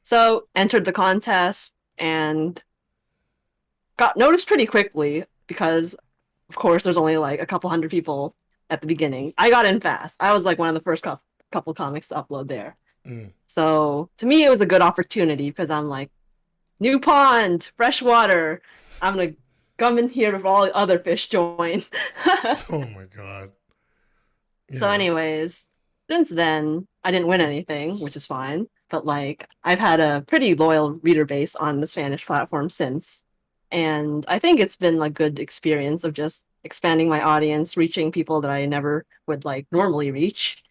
So entered the contest and got noticed pretty quickly because, of course, there's only like a couple hundred people at the beginning. I got in fast. I was like one of the first couple comics to upload there. mm. So to me, it was a good opportunity because I'm like, new pond, fresh water. I'm gonna come in here before all the other fish join. Oh my god. So, Yeah. anyways, since then, I didn't win anything, which is fine. But like, I've had a pretty loyal reader base on the Spanish platform since, and I think it's been a good experience of just expanding my audience, reaching people that I never would like normally reach,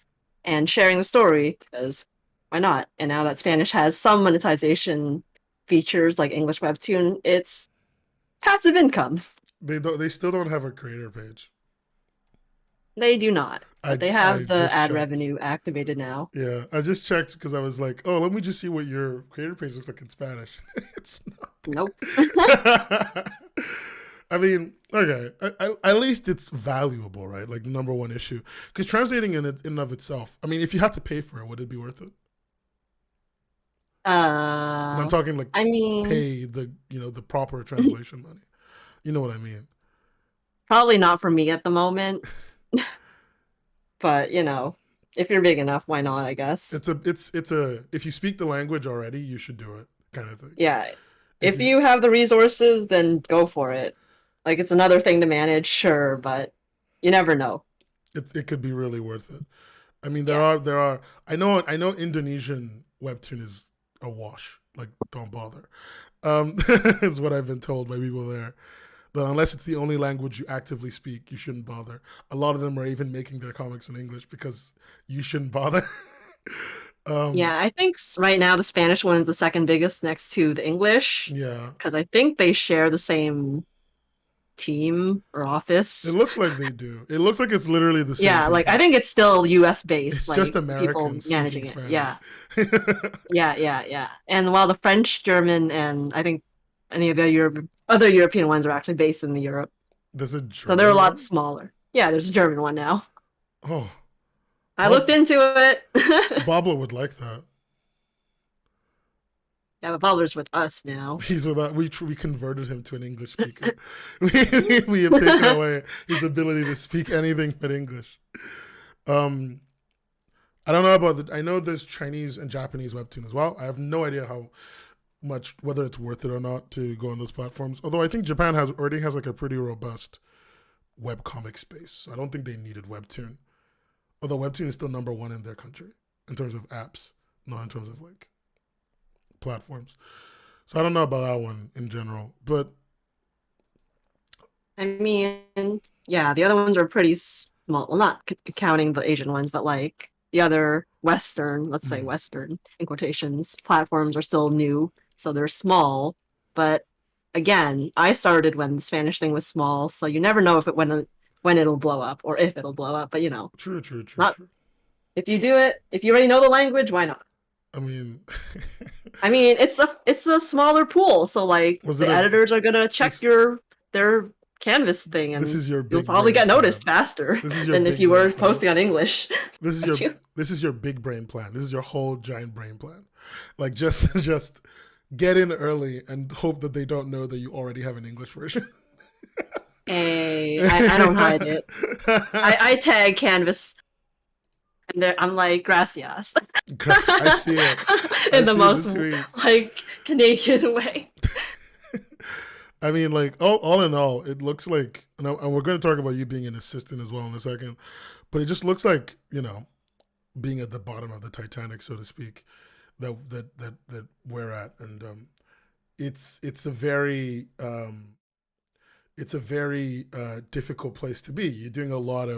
and sharing the story because why not? And now that Spanish has some monetization features like English Webtoon, it's passive income. They still don't have a creator page. They do not, but they I have the just ad checked. revenue activated now. Yeah, I just checked because I was like, oh, let me just see what your creator page looks like in Spanish. It's not Nope. there. I mean, okay, at least it's valuable, right? Like number one issue, because translating in and of itself. I mean, if you had to pay for it, would it be worth it? And I'm Uh, talking like I mean, pay the proper translation money. You know what I mean? probably not for me at the moment, but if you're big enough, why not, I guess. It's a if you speak the language already, you should do it kind of thing. Yeah. If If you you have the resources, then go for it. Like it's another thing to manage, sure, but you never know. it could be really worth it. I mean, there Yeah. are there are. I know Indonesian webtoon is a wash. Like, don't bother. Is what I've been told by people there. That unless it's the only language you actively speak, you shouldn't bother. A lot of them are even making their comics in English because you shouldn't bother. um, Yeah, I think right now the Spanish one is the second biggest next to the English yeah, because I think they share the same team or it office. looks like they do. It looks like it's literally the same Yeah, like I people. think it's still US based, It's just like the people Americans speaking managing it. Spanish. Yeah. Yeah. And while the French, German, and I think any of the other European ones are actually based in the Europe, There's a so they're a German lot one. smaller. Yeah, there's a German one now. Oh, I Bob looked into it. Boblo would like that. Yeah, but Butler's with us now. He's without. We converted him to an English speaker. We have taken away his ability to speak anything but English. Um, I don't know about the. I know there's Chinese and Japanese webtoon as well. I have no idea how much whether it's worth it or not to go on those platforms. Although I think Japan already has like a pretty robust webcomic space. So I don't think they needed webtoon. Although webtoon is still number one in their country in terms of apps, not in terms of like platforms. So I don't know about that one in general, but I mean, yeah, the other ones are pretty small. Well, not counting the Asian ones, but like the other Western, let's say mm, Western in quotations, platforms are still new, so they're small. But again, I started when the Spanish thing was small, so you never know if when it'll blow up or if it'll blow up. But true, true, true, not true. if you do it, if you already know the language, why not? I mean, I mean, it's a smaller pool, so like was the it a editors are gonna check this? their canvas thing, This and is your you'll big probably brain get noticed plan. faster This is your than if big you brain were plan. posting on English. This is your this is your big brain plan. This is your whole giant brain plan. Like just get in early and hope that they don't know that you already have an English version. Hey, I don't hide it. I tag Canvas, and I'm like gracias I see it. I in the see the most tweets. like Canadian way. I mean, like all in all, it looks like, and we're going to talk about you being an assistant as well in a second, but it just looks like being at the bottom of the Titanic, so to speak, that we're at, and it's a very difficult place to be. You're doing a lot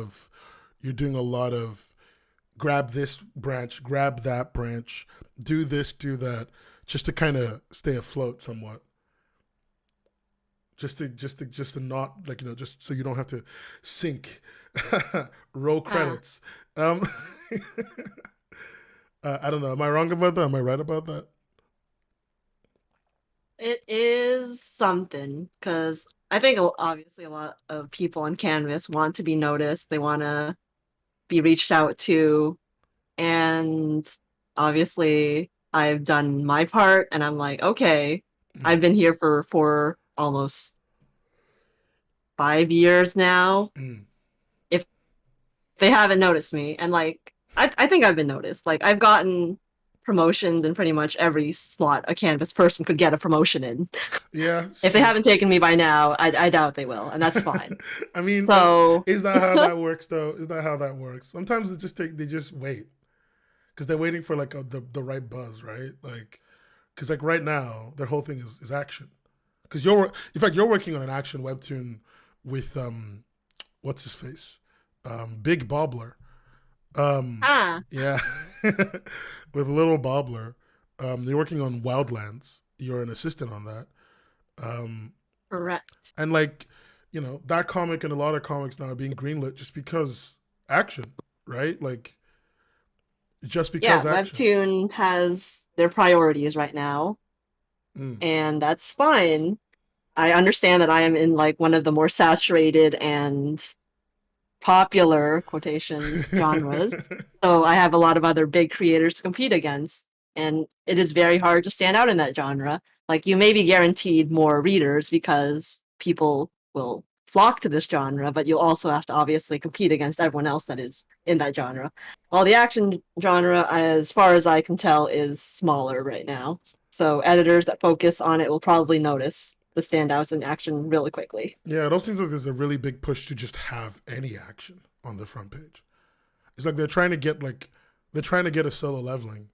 of grab this branch, grab that branch, do this, do that, just to kind of stay afloat somewhat. Just to not, like, just so you don't have to sink. Roll Ah, credits. Um, I don't know. Am I wrong about that? Am I right about that? it is something because I think obviously a lot of people on Canvas want to be noticed. They want to be reached out to, and obviously I've done my part, and I'm like, okay, I've been here for almost 5 years now. Mm. If they haven't noticed me, and like I think I've been noticed. Like I've gotten promotions in pretty much every slot a Canvas person could get a promotion in. Yeah, it's If they true. haven't taken me by now, I doubt they will, and that's fine. I mean, So is that how that works though? Is that how that works? Sometimes they just wait because they're waiting for like the right buzz, right? Like, because like right now their whole thing is action. Because in fact you're working on an action webtoon with what's his face, Big Bobbler. ah, Yeah, with Little Bobbler. They're working on Wildlands. You're an assistant on that. Um, correct. and like, that comic and a lot of comics now are being greenlit just because action, right? Like, just because Yeah, action. Webtoon has their priorities right now, Mm. and that's fine. I understand that I am in like one of the more saturated and popular quotations genres. So I have a lot of other big creators to compete against, and it is very hard to stand out in that genre. Like you may be guaranteed more readers because people will flock to this genre, but you'll also have to obviously compete against everyone else that is in that genre. While the action genre, as far as I can tell, is smaller right now. So editors that focus on it will probably notice the standouts in action really quickly. Yeah, it all seems like there's a really big push to just have any action on the front page. It's like they're trying to get a solo leveling,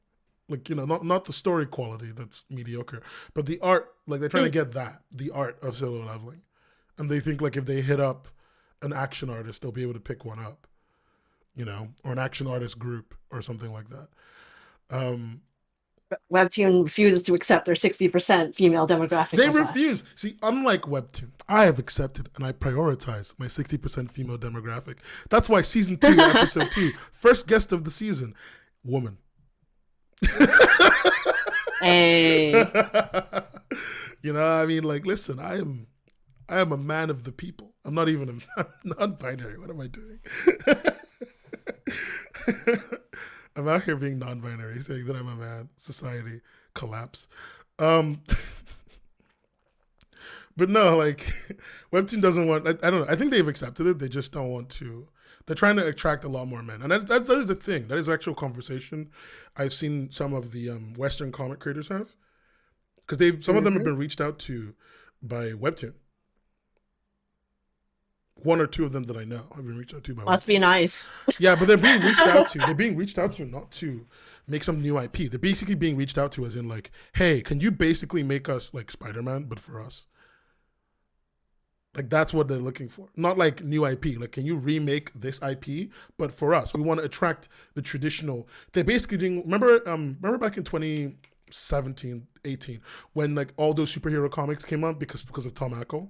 like, not the story quality that's mediocre, but the art. Like they're trying to get the art of solo leveling, and they think like if they hit up an action artist, they'll be able to pick one up, or an action artist group or something like that. Um, Webtoon refuses to accept their 60% female demographic they of us. refuse. See, unlike Webtoon, I have accepted and I prioritize my 60% female demographic. That's why season 2, episode 2, first guest of the season, woman. Hey. I mean, like, listen, I am a man of the people. I'm not even I'm non-binary. What am I doing? I'm out here being non-binary, saying that I'm a man. Society collapse. Um, but no, like, Webtoon doesn't want. I don't know. I think they've accepted it. They just don't want to. They're trying to attract a lot more men, and that is the thing. That is actual conversation. I've seen some of the Western comic creators have, because some of them have Mhm. been reached out to by Webtoon. One or two of them that I know have been reached out to by Must Webtoon. be nice. Yeah, but they're being reached out to. They're being reached out to not to make some new IP. They're basically being reached out to as in like, hey, can you basically make us like Spider-Man but for us? Like that's what they're looking for. Not like new IP. Like, can you remake this IP but for us? We want to attract the traditional. They're basically doing. Remember back in 2017, 18, when like all those superhero comics came out because of Tom Ackle.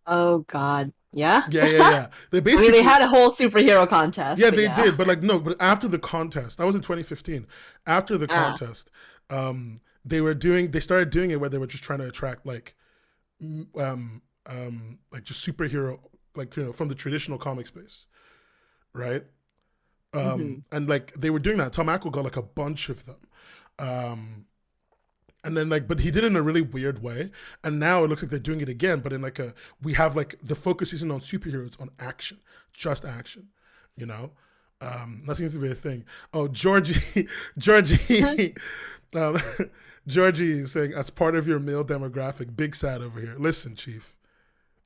Oh God. Yeah. Yeah. They I basically mean, they had a whole superhero contest. yeah, but they yeah. did, but like no, but after the contest, that was in 2015. After the Ah. contest, they started doing it where they were just trying to attract like just superhero, like from the traditional comic space, right? Hmm. And like they were doing that. Tom Ackle got like a bunch of them, um, and then like, but he did it in a really weird way. And now it looks like they're doing it again, but in like we have like the focus isn't on superheroes, on action, just action, you know. That seems to be a thing. Oh, Georgie, Georgie, um, Georgie is saying, as part of your male demographic, big sad over here. Listen, Chief,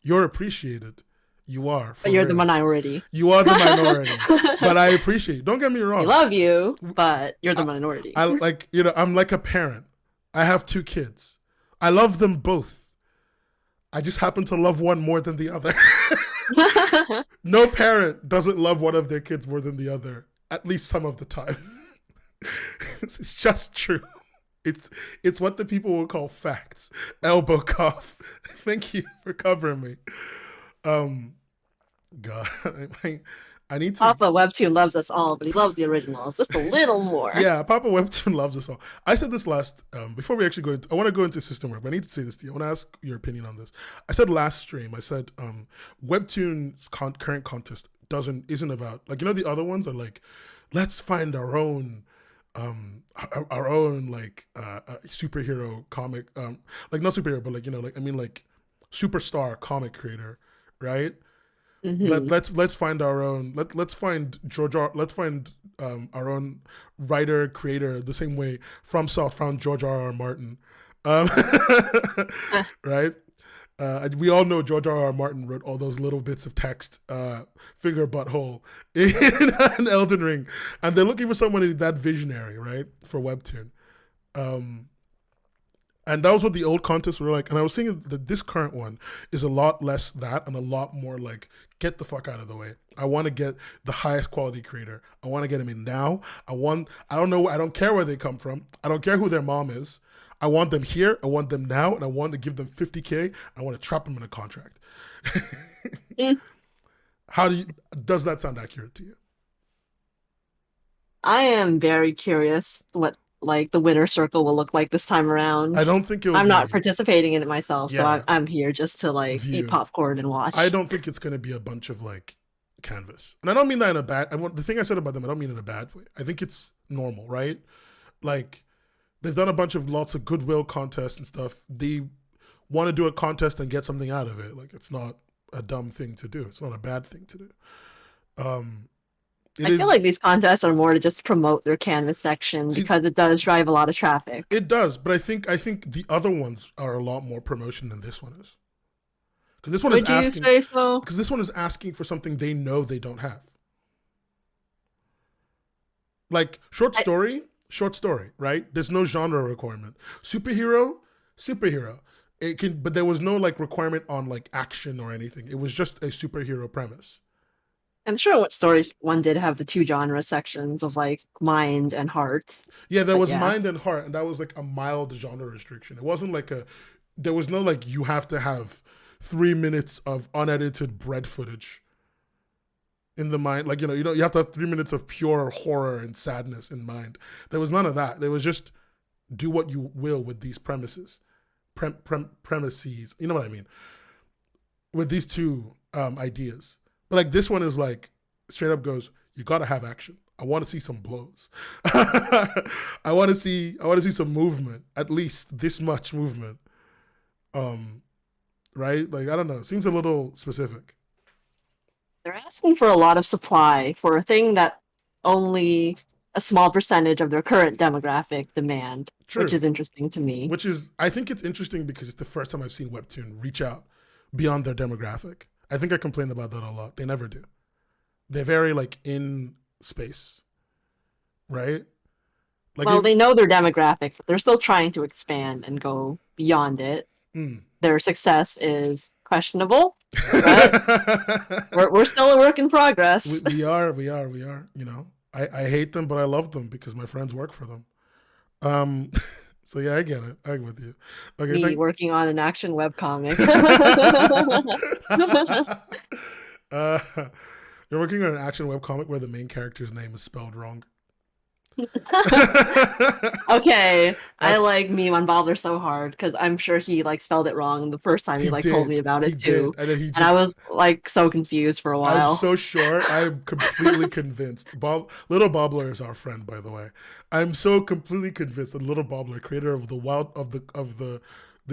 you're appreciated. You are, But for you're the real. minority. You are the minority. But I appreciate it. Don't get me We wrong. love you, but you're the I, minority. I like, I'm like a parent. I have 2 kids. I love them both. I just happen to love one more than the other. No parent doesn't love one of their kids more than the other, at least some of the time. It's just true. It's what the people will call facts. Elbow cough. Thank you for covering me. Um, God, I need to. Papa Webtoon loves us all, but he loves the originals just a little more. Yeah, Papa Webtoon loves us all. I said this last, before we actually go into, I want to go into system work, but I need to say this to you. I want to ask your opinion on this. I said last stream, I said Webtoon's current contest isn't about, like, the other ones are like, let's find our own, our own, like, superhero comic, like, not superhero, but like, like, I mean, like, superstar comic creator, right? Hmm. Let's find our own. Let's find let's find our own writer creator the same way From South found George R. Martin, um, right? We all know George R. Martin wrote all those little bits of text, finger butthole in Elden Ring, and they're looking for someone that visionary, right, for Webtoon. Um, and that was what the old contests were like. And I was saying that this current one is a lot less that and a lot more like, get the fuck out of the way. I want to get the highest quality creator. I want to get them in now. I don't know. I don't care where they come from. I don't care who their mom is. I want them here. I want them now. And I want to give them 50K. I want to trap them in a contract. Mm. Does that sound accurate to you? I am very curious what like the winner circle will look like this time around. I don't think it will I'm be. not participating in it myself, so Yeah. I'm here just to like View. eat popcorn and watch. I don't think it's going to be a bunch of like canvas. And I don't mean that in a bad, the thing I said about them, I don't mean in a bad way. I think it's normal, right? Like, they've done a bunch of lots of goodwill contests and stuff. They want to do a contest and get something out of it. Like, it's not a dumb thing to do. It's not a bad thing to do. I feel like these contests are more to just promote their canvas section because it does drive a lot of traffic. It does, but I think the other ones are a lot more promotion than this one is. Because this one Would you say so? Because this one is asking for something they know they don't have. Like short story, right? There's no genre requirement. Superhero. It can, but there was no like requirement on like action or anything. It was just a superhero premise. I'm sure what story one did have the 2 genre sections of like mind and heart. Yeah, there was mind and heart, and that was like a mild genre restriction. It wasn't like there was no like you have to have 3 minutes of unedited bread footage in the mind. Like, you have to have 3 minutes of pure horror and sadness in mind. There was none of that. There was just do what you will with these premises. Premises. You know what I mean? With these 2 ideas. But like this one is like straight up goes, you gotta have action. I want to see some blows. I want to see some movement, at least this much movement. Right? Like, I don't know. It seems a little specific. They're asking for a lot of supply for a thing that only a small percentage of their current demographic demand, which is interesting to me. I think it's interesting because it's the first time I've seen Webtoon reach out beyond their demographic. I think I complained about that a lot. They never do. They're very like in space, right? Like they know their demographic, but they're still trying to expand and go beyond it. Their success is questionable, but we're still a work in progress. We are. I hate them, but I love them because my friends work for them. So yeah, I get it. I'm with you. Okay, Me working on an action webcomic. Uh, you're working on an action webcomic where the main character's name is spelled wrong. Okay, I That's like meme on Bobbler so hard because I'm sure he like spelled it wrong the first time he like told me about he it did, too, and then he and I just. was like so confused for a I'm while. so sure. I'm completely convinced. Little Bobbler is our friend, by the way. I'm so completely convinced that Little Bobbler, creator of the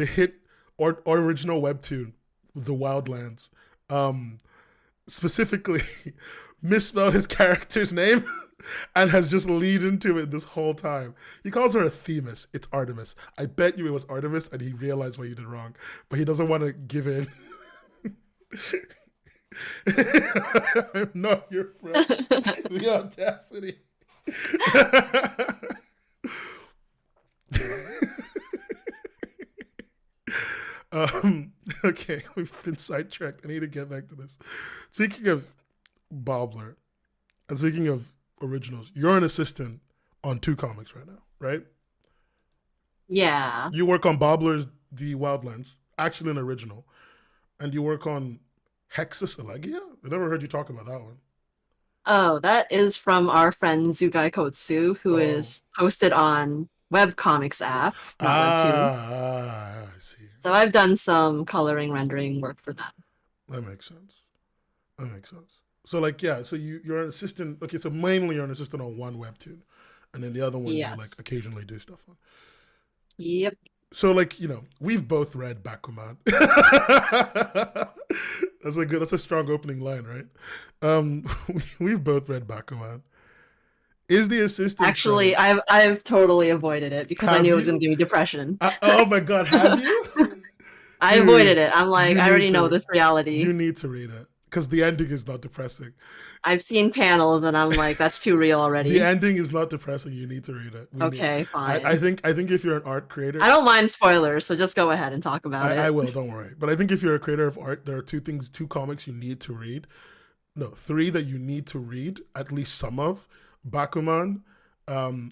hit or original webtoon, The Wildlands, um, specifically misspelled his character's name and has just leaned into it this whole time. He calls her a Themis. It's Artemis. I bet you it was Artemis, and he realized what he did wrong, but he doesn't want to give in. I'm not your friend. The audacity. Okay, we've been sidetracked. I need to get back to this. Speaking of Bobbler, and speaking of originals, you're an assistant on 2 comics right now, right? Yeah. You work on Bobbler's The Wildlands, actually an original, and you work on Hexus Elegia? I never heard you talk about that one. Oh, that is from our friend Zugai Kotsu, who Oh. is hosted on Webcomics app, not Webtoon. I see. So I've done some coloring rendering work for them. That makes sense. That makes sense. So like yeah, so you're an assistant. Okay, so mainly you're an assistant on one webtoon, and then the other one you like Yes. occasionally do stuff on. Yep. So like we've both read Bakuman. That's a strong opening line, right? We've both read Bakuman. Is the assistant Actually, trade? I've totally avoided it because I Have knew it was going you? to give me depression. Oh my god, have you? I avoided Dude, it. I'm like, you I need already know to this reality. you need to read it because the ending is not depressing. I've seen panels and I'm like, that's too real The already. ending is not depressing. You need to read it. We need. Okay, I fine. think if you're an art I creator, don't mind spoilers, so just go ahead and talk about I it. will. Don't worry. But I think if you're a creator of art, there are 2 comics you need to read. No, 3 that you need to read at least some of. Bakuman,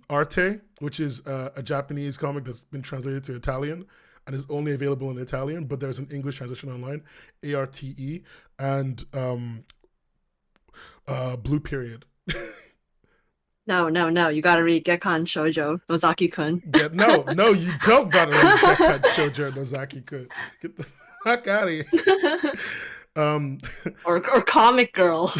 Arte, which is a Japanese comic that's been translated to Italian and is only available in Italian, but there's an English translation online, Arte, and Blue Period. No. You gotta read Gekkan Shoujo, Nozaki-kun. No, you don't gotta read Gekkan Shoujo Nozaki-kun. Get the fuck out of here. or Comic Girls.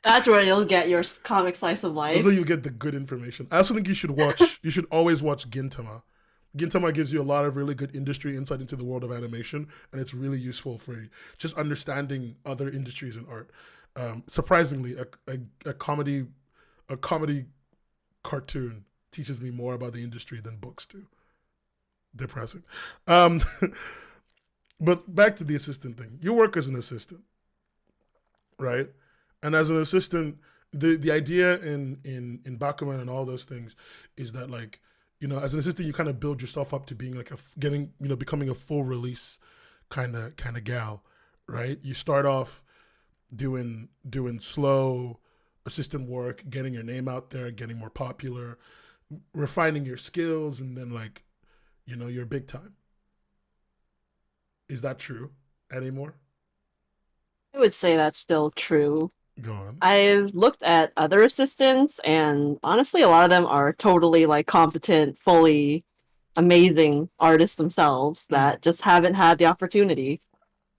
That's where you'll get your comic slice of life. Although you get the good information. I also think you should always watch Gintama. Gintama gives you a lot of really good industry insight into the world of animation, and it's really useful for just understanding other industries in art. Surprisingly, a comedy cartoon teaches me more about the industry than books do. Depressing. Um, but back to the assistant thing. You work as an assistant, right? And as an assistant, the idea in Bakuman and all those things is that like as an assistant you kind of build yourself up to being like becoming a full release kind of gal, right? You start off doing slow assistant work, getting your name out there, getting more popular, refining your skills, and then like you're big time. Is that true anymore? I would say that's still true. Go on. I've looked at other assistants, and honestly, a lot of them are totally like competent, fully amazing artists themselves that just haven't had the opportunity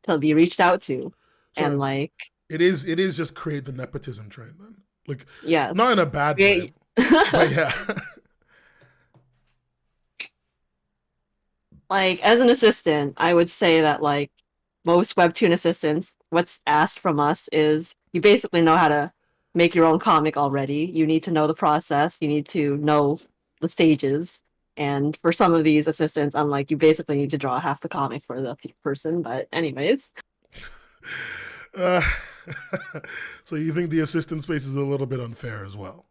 to be reached out to. So And like, it is just create the nepotism train then, like not in yes, a bad way, but yeah. like as an assistant, I would say that like most webtoon assistants, what's asked from us is you basically know how to make your own comic already. You need to know the process. You need to know the stages. And for some of these assistants, I'm like, you basically need to draw half the comic for the person. But anyways, uh, so you think the assistant space is a little bit unfair as well?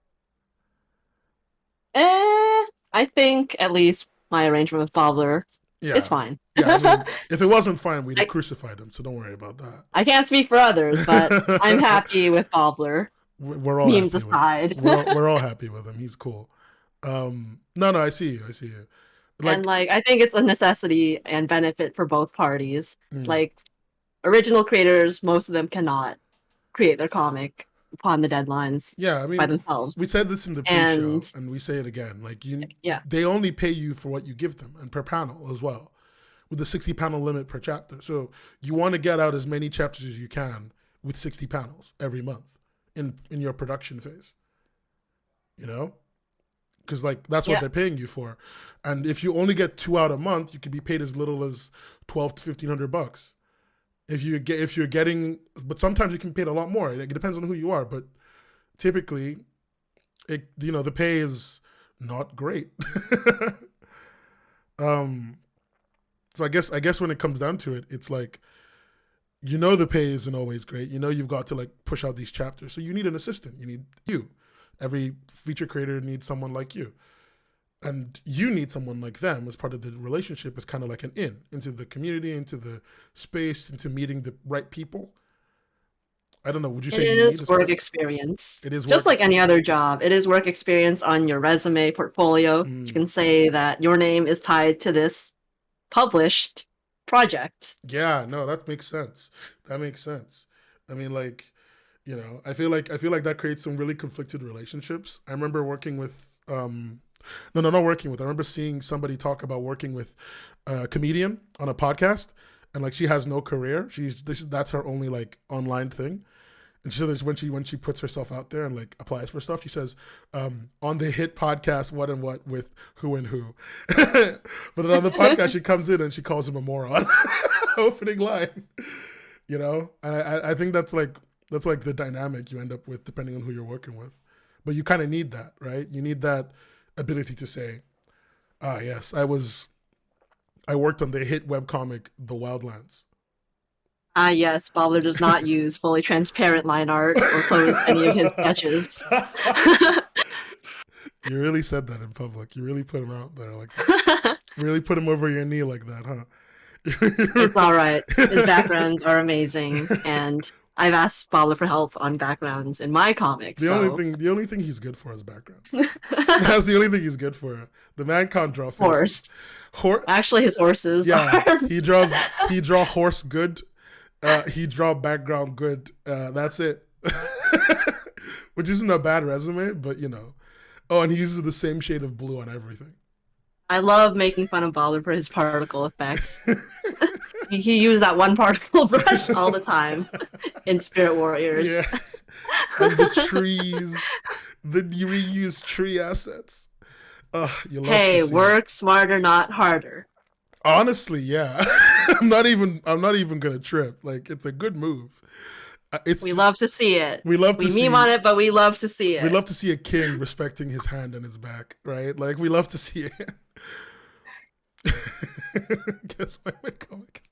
I think at least my arrangement with Bobbler is Yeah, fine. yeah. I mean, if it wasn't fine, we'd have I, crucified him. So don't worry about that. I can't speak for others, but I'm happy with Bobbler. We're all Memes happy with. aside. We're all happy with him. He's cool. No, I see you. I see you. And like I think it's a necessity and benefit for both parties. Mm. Like original creators, most of them cannot create their comic upon the deadlines Yeah, I by mean, themselves. we said this in the pre-show, And and we say it again. Like yeah, they only pay you for what you give them, and per panel as well, with the 60 panel limit per chapter. So you want to get out as many chapters as you can with 60 panels every month in your production phase. You know, because like that's what yeah. they're paying you for, and if you only get 2 out a month, you could be paid as little as $1,200 to $1,500. If you're getting, but sometimes you can be paid a lot more. It depends on who you are, but typically, the pay is not great. So I guess when it comes down to it, it's like, the pay isn't always great. You've got to like push out these chapters, so you need an assistant. You need you. Every feature creator needs someone like you, and you need someone like them as part of the relationship. As kind of like an into the community, into the space, into meeting the right people. I don't know. Would you say It you need is this work kind experience. It is Just work like any experience. other job, it is work experience on your resume, portfolio. You can say that your name is tied to this published project. Yeah, no, that makes sense. That makes sense. I mean, like, I feel like that creates some really conflicted relationships. I remember working with no, not working with. I remember seeing somebody talk about working with a comedian on a podcast, and like she has no career. That's her only like online thing. And she said when she puts herself out there and like applies for stuff, she says, on the hit podcast What and What with who and who. But then on the podcast she comes in and she calls him a moron. Opening line. And I think that's like the dynamic you end up with depending on who you're working with. But you kind of need that, right? You need that ability to say, yes, I worked on the hit webcomic The Wildlands. Yes, Bobler does not use fully transparent line art or close any of his sketches. You really said that in public. You really put him out there like that. Really put him over your knee like that, huh? It's all right. His backgrounds are amazing, and I've asked Bobler for help on backgrounds in my comics. The only thing he's good for is backgrounds. That's the only thing he's good for. The man can't draw faces. Actually, his horses. Yeah, he draw horse good. He draw background good. That's it. Which isn't a bad resume, but Oh, and he uses the same shade of blue on everything. I love making fun of Bobler for his particle effects. He used that one particle brush all the time in Spirit Warriors. Yeah. And the trees. You reuse tree assets. You love Hey, to see work smarter, not harder. Honestly, yeah. I'm not even gonna trip. Like, it's a good move. We love to see it. We meme on it, but we love to see it. We love to see a king respecting his hand and his back, right? Like, we love to see it. Guess why my comic?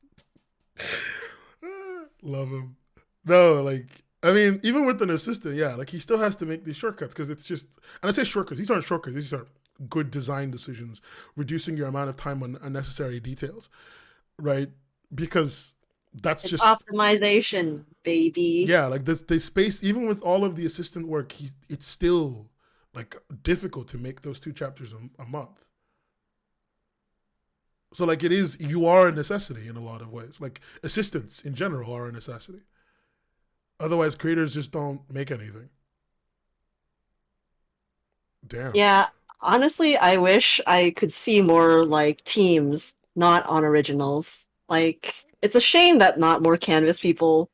Love him. No, like, I mean, even with an assistant, yeah, like he still has to make these shortcuts because it's just, and I say shortcuts. These aren't shortcuts. These are good design decisions, reducing your amount of time on unnecessary details, right? Because it's just optimization, baby. Yeah, like the space, even with all of the assistant work, it's still like difficult to make those 2 chapters a month. So like you are a necessity in a lot of ways. Like assistants in general are a necessity. Otherwise, creators just don't make anything. Damn. Yeah, honestly, I wish I could see more like teams, not on originals. Like, it's a shame that not more Canvas people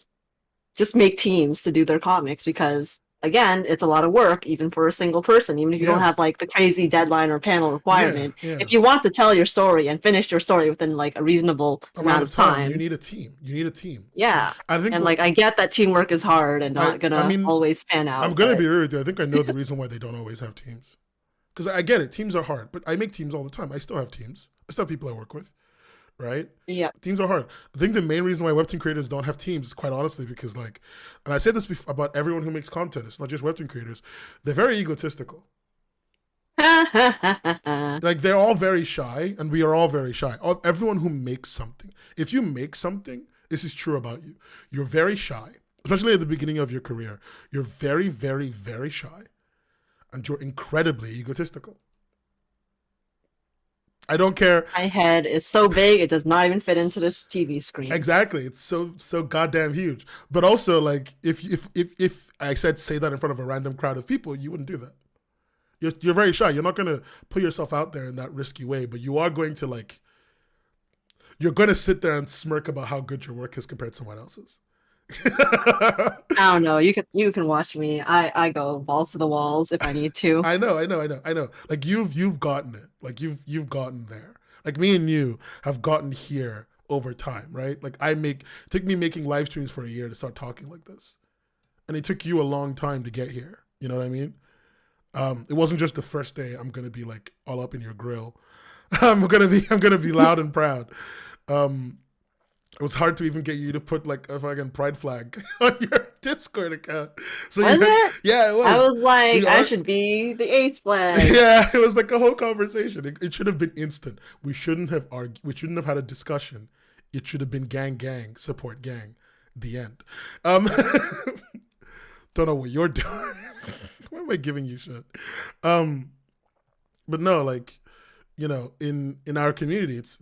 just make teams to do their comics because, again, it's a lot of work even for a single person, even if you don't have like the crazy deadline or panel requirement. If you want to tell your story and finish your story within like a reasonable amount of time, you need a team. Yeah. I get that teamwork is hard and not always pan out. I'm going to be real with you. I think I know the reason why they don't always have teams. Because I get it. Teams are hard, but I make teams all the time. I still have teams. I still have people I work with. Right? Yeah. Teams are hard. I think the main reason why Webtoon creators don't have teams is quite honestly because, like, and I said this about everyone who makes content, it's not just Webtoon creators, they're very egotistical. Like, they're all very shy, and we are all very shy. Everyone who makes something. If you make something, this is true about you. You're very shy, especially at the beginning of your career. You're very, very, very shy, and you're incredibly egotistical. I don't care. My head is so big it does not even fit into this TV screen. Exactly. It's so goddamn huge. But also, like, if I said say that in front of a random crowd of people, you wouldn't do that. You're very shy. You're not going to put yourself out there in that risky way, but you are going to, like, you're going to sit there and smirk about how good your work is compared to someone else's. I don't know. You can watch me. I go balls to the walls if I need to. I know. Like, you've gotten it. Like, you've gotten there. Like, me and you have gotten here over time, right? Like, it took me making live streams for a year to start talking like this, and it took you a long time to get here. You know what I mean? It wasn't just the first day. I'm gonna be like all up in your grill. I'm gonna be loud and proud. It was hard to even get you to put like a fucking pride flag on your Discord account. So Was it? Yeah, it was. I was like, I should be the ace flag. Yeah, it was like a whole conversation. It should have been instant. We shouldn't have argued. We shouldn't have had a discussion. It should have been gang, support gang. The end. Don't know what you're doing. Why am I giving you shit? But no, like, you know, in our community, it's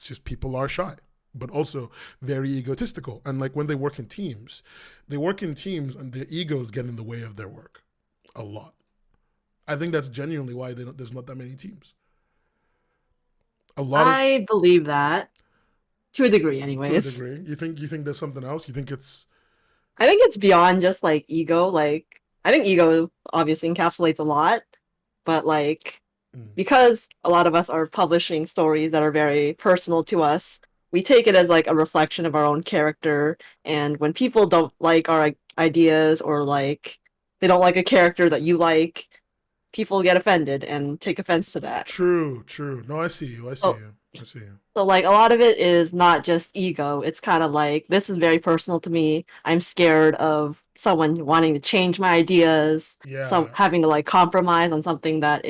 just people are shy, but also very egotistical. And like when they work in teams, and their egos get in the way of their work a lot. I think that's genuinely why there's not that many teams. I believe that to a degree, anyways. To a degree, you think there's something else? You think it's? I think it's beyond just like ego. Like I think ego obviously encapsulates a lot, but like because a lot of us are publishing stories that are very personal to us, we take it as like a reflection of our own character. And when people don't like our ideas or like they don't like a character that you like, people get offended and take offense to that. True. No, I see you. I see you. So like a lot of it is not just ego. It's kind of like, this is very personal to me. I'm scared of someone wanting to change my ideas. Yeah. So having to like compromise on something that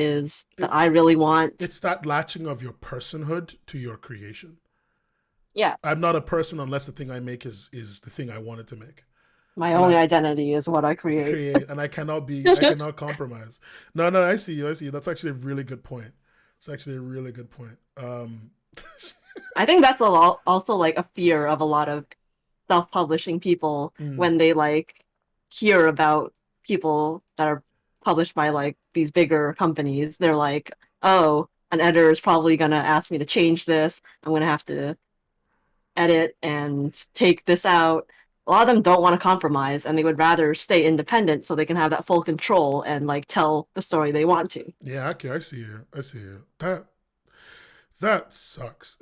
I really want. It's that latching of your personhood to your creation. Yeah. I'm not a person unless the thing I make is the thing I wanted to make. My only identity is what I create. And I cannot compromise. No, I see you. That's actually a really good point. I think that's also like a fear of a lot of self-publishing people when they like hear about people that are published by like these bigger companies. They're like, oh, an editor is probably gonna ask me to change this. I'm gonna have to edit and take this out. A lot of them don't want to compromise and they would rather stay independent so they can have that full control and like tell the story they want to. Yeah, okay, I see you. That sucks.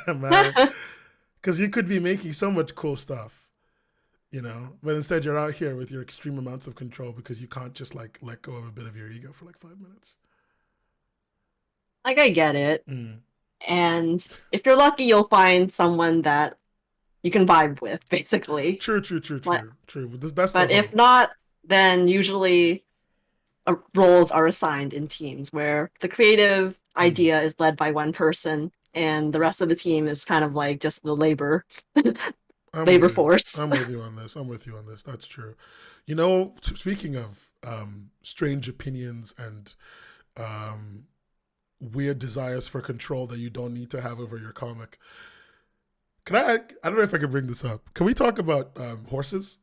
Man. Because you could be making so much cool stuff, you know, but instead you're out here with your extreme amounts of control because you can't just like let go of a bit of your ego for like 5 minutes. Like, I get it. And if you're lucky, you'll find someone that you can vibe with, basically. True. But if not, then usually roles are assigned in teams where the creative idea is led by one person and the rest of the team is kind of like just the labor force. I'm with you on this. That's true. You know, speaking of strange opinions and weird desires for control that you don't need to have over your comic, I don't know if I can bring this up. Can we talk about horses?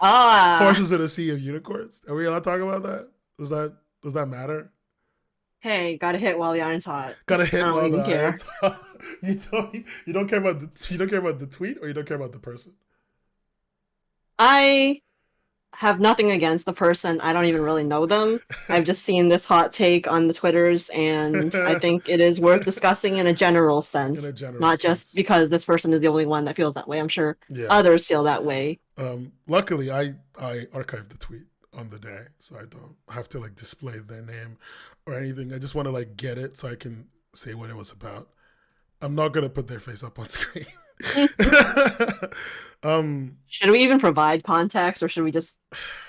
Horses in a sea of unicorns. Are we allowed to talk about that? Does that matter? Hey, gotta hit while the iron's hot. Gotta hit while the iron's hot. You don't care about the tweet, or you don't care about the person? I have nothing against the person. I don't even really know them. I've just seen this hot take on the Twitters, and I think it is worth discussing in a general sense. Not just because this person is the only one that feels that way. I'm sure others feel that way. Luckily, I archived the tweet on the day, so I don't have to like display their name or anything. I just want to like get it so I can say what it was about. I'm not gonna put their face up on screen. Should we even provide context, or should we just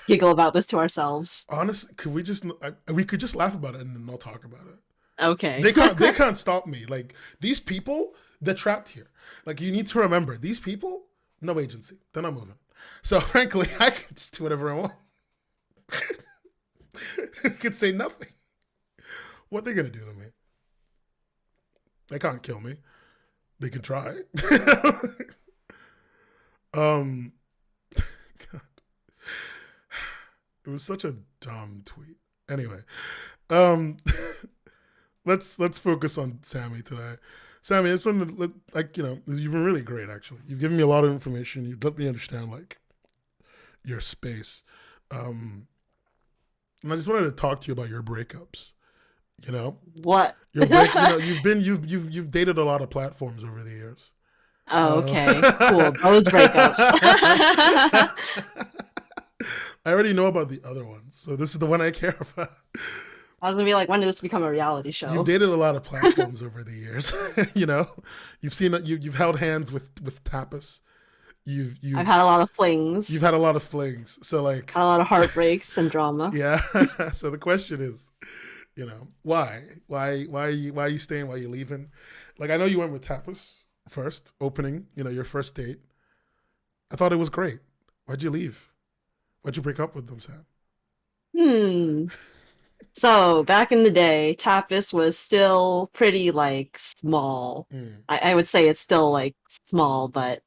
giggle about this to ourselves? Honestly, we could just laugh about it and then not talk about it. Okay. They can't stop me. Like, these people, they're trapped here. Like, you need to remember, these people, no agency. They're not moving. So frankly, I can just do whatever I want. I could say nothing. What they gonna do to me? They can't kill me. They can try. um, God. It was such a dumb tweet. Anyway, um, let's focus on Sammy today. Sammy, it's been like you've been really great actually. You've given me a lot of information. You've let me understand like your space, and I just wanted to talk to you about your breakups. You know, What? your break. You know, you've dated a lot of platforms over the years. Oh, okay. Cool. Those breakups. I already know about the other ones, so this is the one I care about. I was gonna be like, when did this become a reality show? You've dated a lot of platforms over the years. You've held hands with Tapas. I've had a lot of flings. You've had a lot of flings. So like had a lot of heartbreaks and drama. Yeah. So the question is, why are you staying? Why are you leaving? Like I know you went with Tapas first, opening, your first date. I thought it was great. Why'd you leave? Why'd you break up with them, Sam? So back in the day, Tapas was still pretty like small. I would say it's still like small, but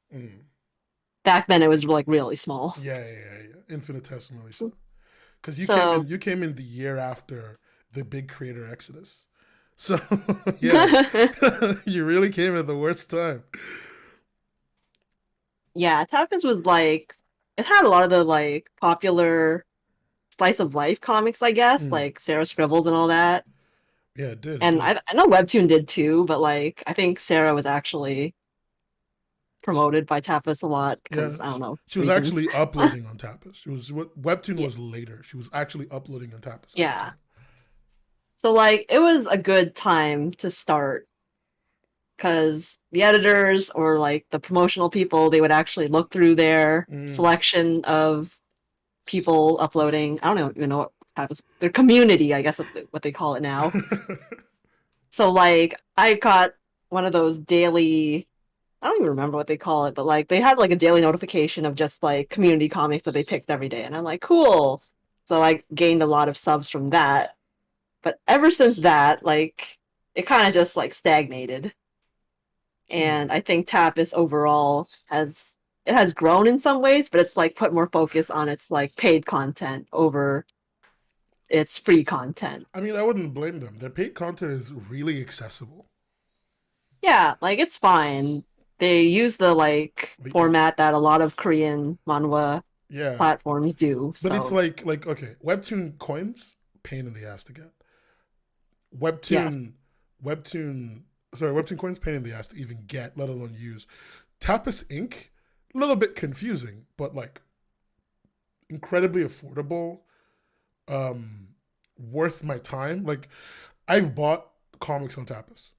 back then it was like really small. Yeah. Infinitesimally so. Because you came in the year after the big creator exodus. So yeah, you really came at the worst time. Yeah, Tapas was like, it had a lot of the like popular slice of life comics, I guess, like Sarah Scribbles and all that. Yeah, it did. And I know Webtoon did too, but like I think Sarah was actually promoted by Tapas a lot because I don't know. She was actually uploading on Tapas. Webtoon was later. She was actually uploading on Tapas. Yeah. So like it was a good time to start because the editors or like the promotional people, they would actually look through their selection of people uploading. I don't even know what type of their community, I guess what they call it now. So like I got one of those daily, I don't even remember what they call it, but like they had like a daily notification of just like community comics that they picked every day, and I'm like, cool. So I gained a lot of subs from that. But ever since that, like it kind of just like stagnated. And I think Tapas overall has grown in some ways, but it's like put more focus on its like paid content over its free content. I mean, I wouldn't blame them. Their paid content is really accessible. Yeah, like it's fine. They use the like format that a lot of Korean manhwa platforms do. But it's like okay, Webtoon coins, pain in the ass to get. Webtoon coins, pain in the ass to even get, let alone use. Tapas Inc., a little bit confusing, but like incredibly affordable, worth my time. Like I've bought comics on Tapas.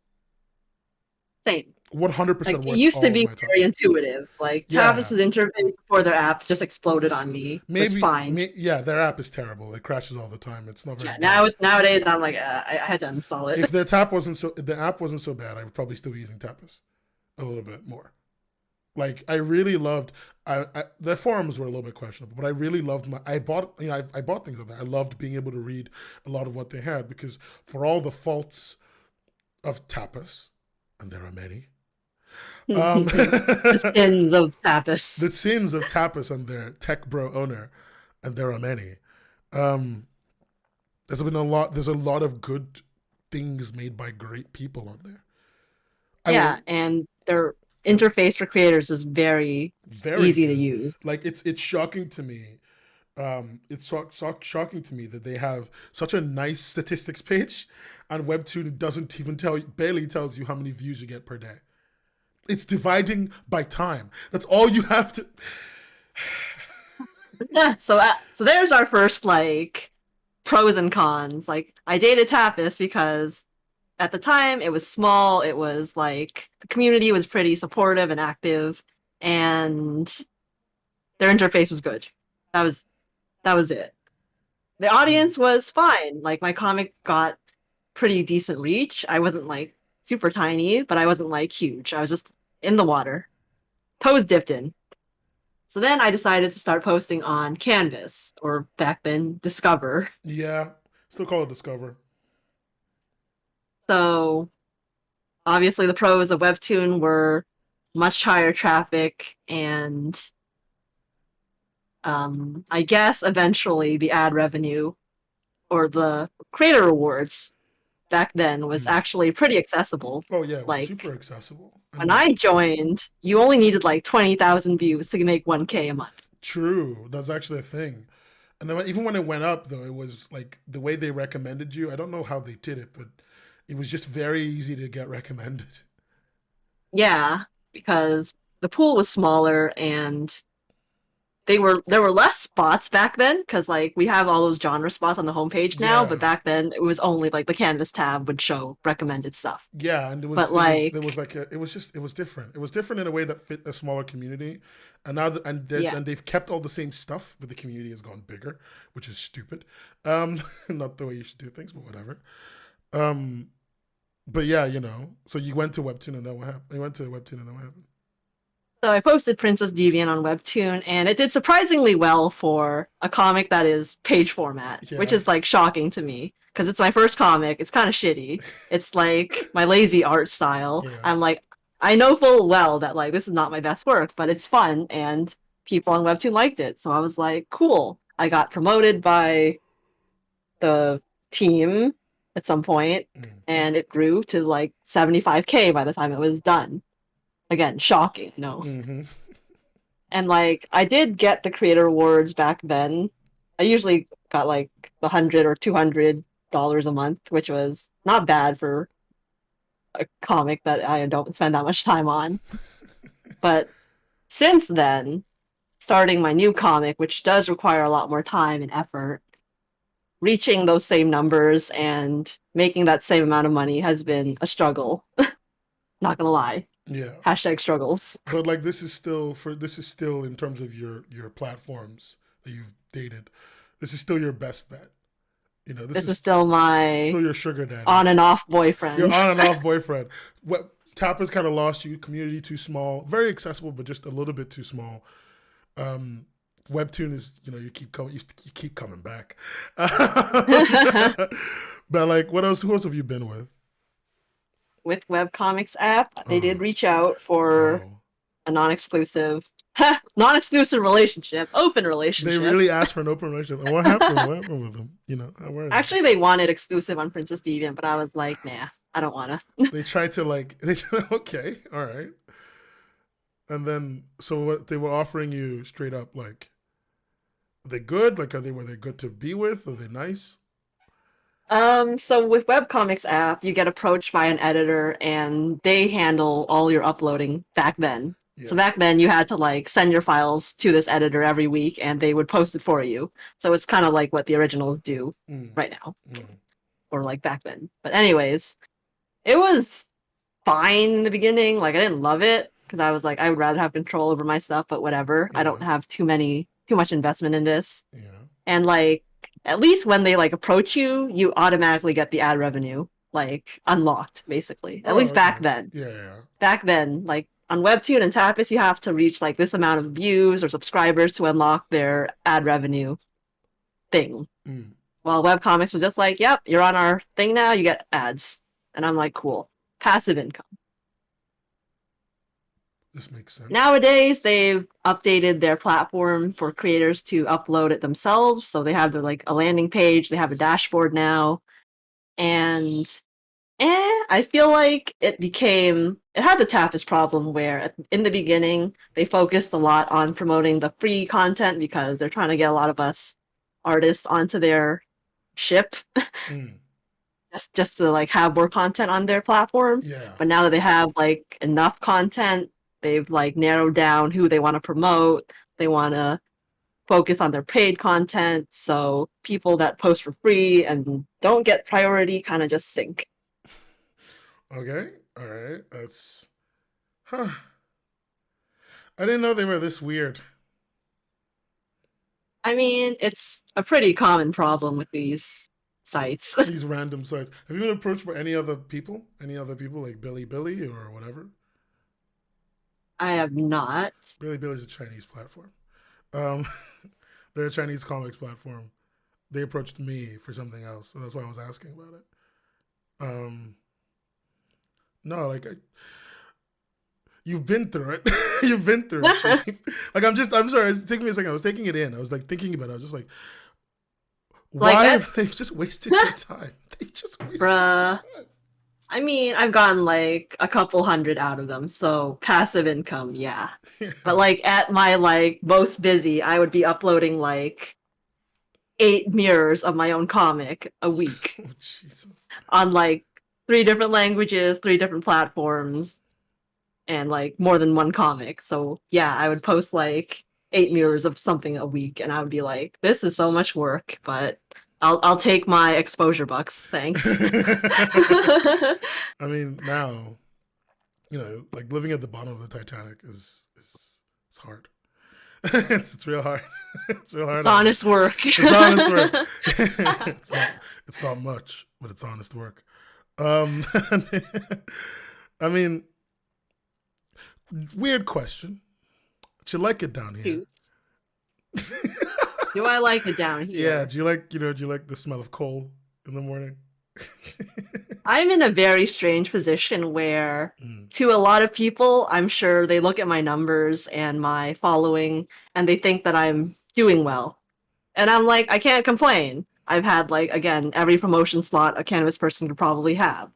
Same. 100% like, worth it used to be very time. Intuitive. Like Tapas's interface before their app just exploded on me. It's fine. Their app is terrible. It crashes all the time. It's not very good. Nowadays I'm like I had to uninstall it. If the app wasn't so bad, I would probably still be using Tapas a little bit more. Like I really loved. The forums were a little bit questionable, but I really loved I bought things on there. I loved being able to read a lot of what they had because for all the faults of Tapas, and there are many. The sins of Tapas. The sins of Tapas and their tech bro owner, and there are many. There's a lot of good things made by great people on there. And their interface for creators is very easy to use. Like it's shocking to me. It's shocking to me that they have such a nice statistics page, and Webtoon doesn't even barely tells you how many views you get per day. It's dividing by time. That's all you have to. So there's our first like pros and cons. Like I dated Tapas because at the time it was small. It was like the community was pretty supportive and active, and their interface was good. That was it. The audience was fine. Like my comic got pretty decent reach. I wasn't like super tiny, but I wasn't like huge. I was just in the water, toes dipped in. So then I decided to start posting on Canvas, or back then Discover. Yeah, still call it Discover. So obviously the pros of Webtoon were much higher traffic and I guess eventually the ad revenue or the creator rewards back then was actually pretty accessible. Oh yeah, it was Like super accessible. when And I joined, you only needed like 20,000 views to make 1K a month. true, that's actually a thing. And then even when it went up, though, it was like the way they recommended you. I don't know how they did it, but it was just very easy to get recommended. Yeah, because the pool was smaller and there were less spots back then because like we have all those genre spots on the homepage now, but Yeah, back then it was only like the canvas tab would show recommended stuff. yeah, and But there was like like it was just it was different. It was different in a way that fit a smaller community, and now yeah, and they've kept all the same stuff, but the community has gone bigger, which is stupid. Not the way you should do things, but whatever. Um, but yeah, so you went to Webtoon and then what happened? You went to Webtoon and then what happened? so I posted Princess Deviant on Webtoon, and it did surprisingly well for a comic that is page format, which Yeah, is like shocking to me because it's my first comic. It's kind of shitty. It's like my lazy art style. yeah. I'm like, I know full well that like this is not my best work, but it's fun, and people on Webtoon liked it. So I was like, cool. I got promoted by the team at some point, Mm. and it grew to like 75K by the time it was done. Again, shocking, no. Mm-hmm. And like I did get the creator awards back then. I usually got like $100 or $200 a month, which was not bad for a comic that I don't spend that much time on. But since then, starting my new comic, which does require a lot more time and effort, reaching those same numbers and making that same amount of money has been a struggle. Not gonna lie. Yeah. Hashtag struggles. But like this is still in terms of your platforms that you've dated. This is still your best bet. This This is is still still my your sugar daddy. on and off Your boyfriend. on and off boyfriend. What Tapas kind of lost you. Community too small. Very accessible, but just a little bit too small. Um, Webtoon is you keep coming back. But like, what else? Who else have you been with? With Webcomics app, they Oh, did reach out for oh, a non-exclusive relationship, open they relationship. really asked for an open relationship. And what happened? What happened with them? How were they? Actually, they wanted exclusive on Princess Deviant, but I was like, nah, I don't wanna. They tried to like. Okay, all right. And then, so what they were offering you straight up, like, are they good? Like, were they good to be with? Are they nice? So with Webcomics app, you get approached by an editor and they handle all your uploading back then. So Yeah. back then you had to like send your files to this editor every week and they would post it for you. So it's kind of like what the originals do Mm, right now mm, or like back then. But anyways, it was fine in the beginning. Like I didn't love it because I was like I would rather have control over my stuff, but whatever. I don't yeah. have too much investment in this. Yeah. And like at least when they like approach you, you automatically get the ad revenue like unlocked basically. At Oh, least back okay. then. Yeah, yeah. Back then, like on Webtoon and Tapas, you have to reach like this amount of views or subscribers to unlock their ad revenue thing. Mm, While webcomics was just like, yep, you're on our thing now, you get ads. And I'm like, cool. Passive income. this makes sense. Nowadays, they've updated their platform for creators to upload it themselves. So they have their like a landing page, they have a dashboard now. And I feel like it had the toughest problem where in the beginning they focused a lot on promoting the free content because they're trying to get a lot of us artists onto their ship Mm, just to like have more content on their platform. yeah. But now that they have like enough content, they've like narrowed down who they want to promote. They want to focus on their paid content. So people that post for free and don't get priority kind of just sink. Okay. All right. That's. Huh. I didn't know they were this weird. I mean, it's a pretty common problem with these sites. These random sites. Have you been approached by any other people? Any other people like Billy or whatever? I have not. Billy's a Chinese platform. Um, they're a Chinese comics platform. They approached me for something else, so that's why I was asking about it. Um, No, like you've been through it. You've been through it. Chief. Like I'm sorry. It's taking me a second. I was taking it in. I was like thinking about it. I was just like, why have they just wasted your time? They just wasted your Bruh. time. I mean, I've gotten like a couple hundred out of them, so passive income, yeah. Yeah. But like at my like most busy, I would be uploading like 8 mirrors of my own comic a week Oh Jesus. on like 3 different languages, 3 different platforms, and like more than one comic. So yeah, I would post like 8 mirrors of something a week, and I would be like, this is so much work, but I'll take my exposure bucks, thanks. I mean, now, like living at the bottom of the Titanic is it's hard. It's real hard. It's real hard. It's honest work. It's honest work. It's not much, but it's honest work. I mean, weird question. Do you like it down here? Do I like it down here? Yeah. Do you like the smell of coal in the morning? I'm in a very strange position where, to a lot of people, I'm sure they look at my numbers and my following and they think that I'm doing well. And I'm like, I can't complain. I've had, like, again, every promotion slot a cannabis person could probably have.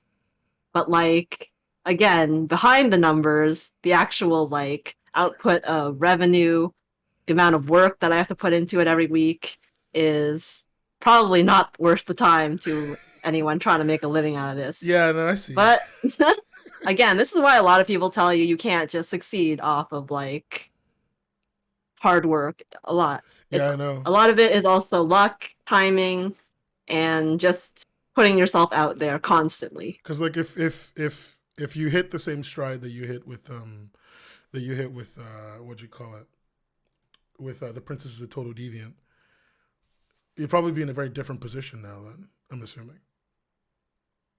But, like, again, behind the numbers, the actual, like, output of revenue, the amount of work that I have to put into it every week is probably not worth the time to anyone trying to make a living out of this. Yeah, no, I see. But again, this is why a lot of people tell you can't just succeed off of like hard work. A lot. I know. A lot of it is also luck, timing, and just putting yourself out there constantly. Because like if you hit the same stride that you hit with what do you call it, with the Princess of the Total Deviant, you'd probably be in a very different position now. Then I'm assuming.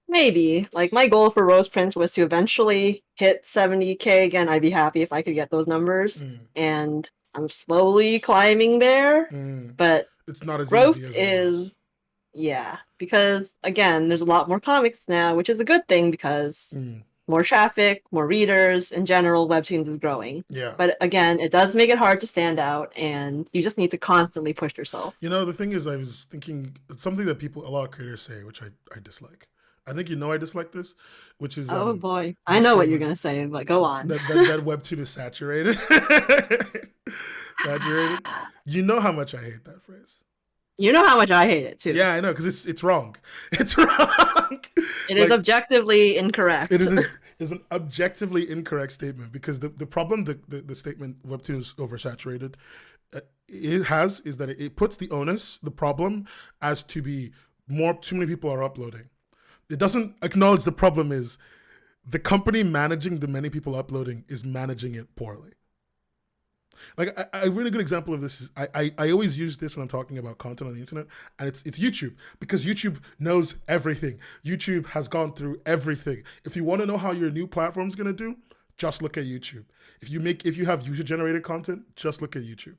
Maybe. Like, my goal for Rose Prince was to eventually hit 70K again. I'd be happy if I could get those numbers. And I'm slowly climbing there. But it's not as growth easy as it was. Yeah. Because, again, there's a lot more comics now, which is a good thing because more traffic, more readers. In general, Webtoons is growing. Yeah. But, again, it does make it hard to stand out, and you just need to constantly push yourself. The thing is, I was thinking something that a lot of creators say, which I dislike. I think I dislike this, which is oh boy, I know what you're gonna say, but go on. That Webtoon is saturated. Saturated. You know how much I hate that phrase. You know how much I hate it too. Yeah, I know, because it's wrong. It's wrong. It is objectively incorrect. It is an objectively incorrect statement, because the problem the statement Webtoon is oversaturated is that it puts the onus, the problem, as to be too many people are uploading. It doesn't acknowledge the problem is the company managing the many people uploading is managing it poorly. Like a really good example of this is I always use this when I'm talking about content on the internet, and it's YouTube, because YouTube knows everything. YouTube has gone through everything. If you want to know how your new platform is going to do, just look at YouTube. If you have user generated content, just look at YouTube.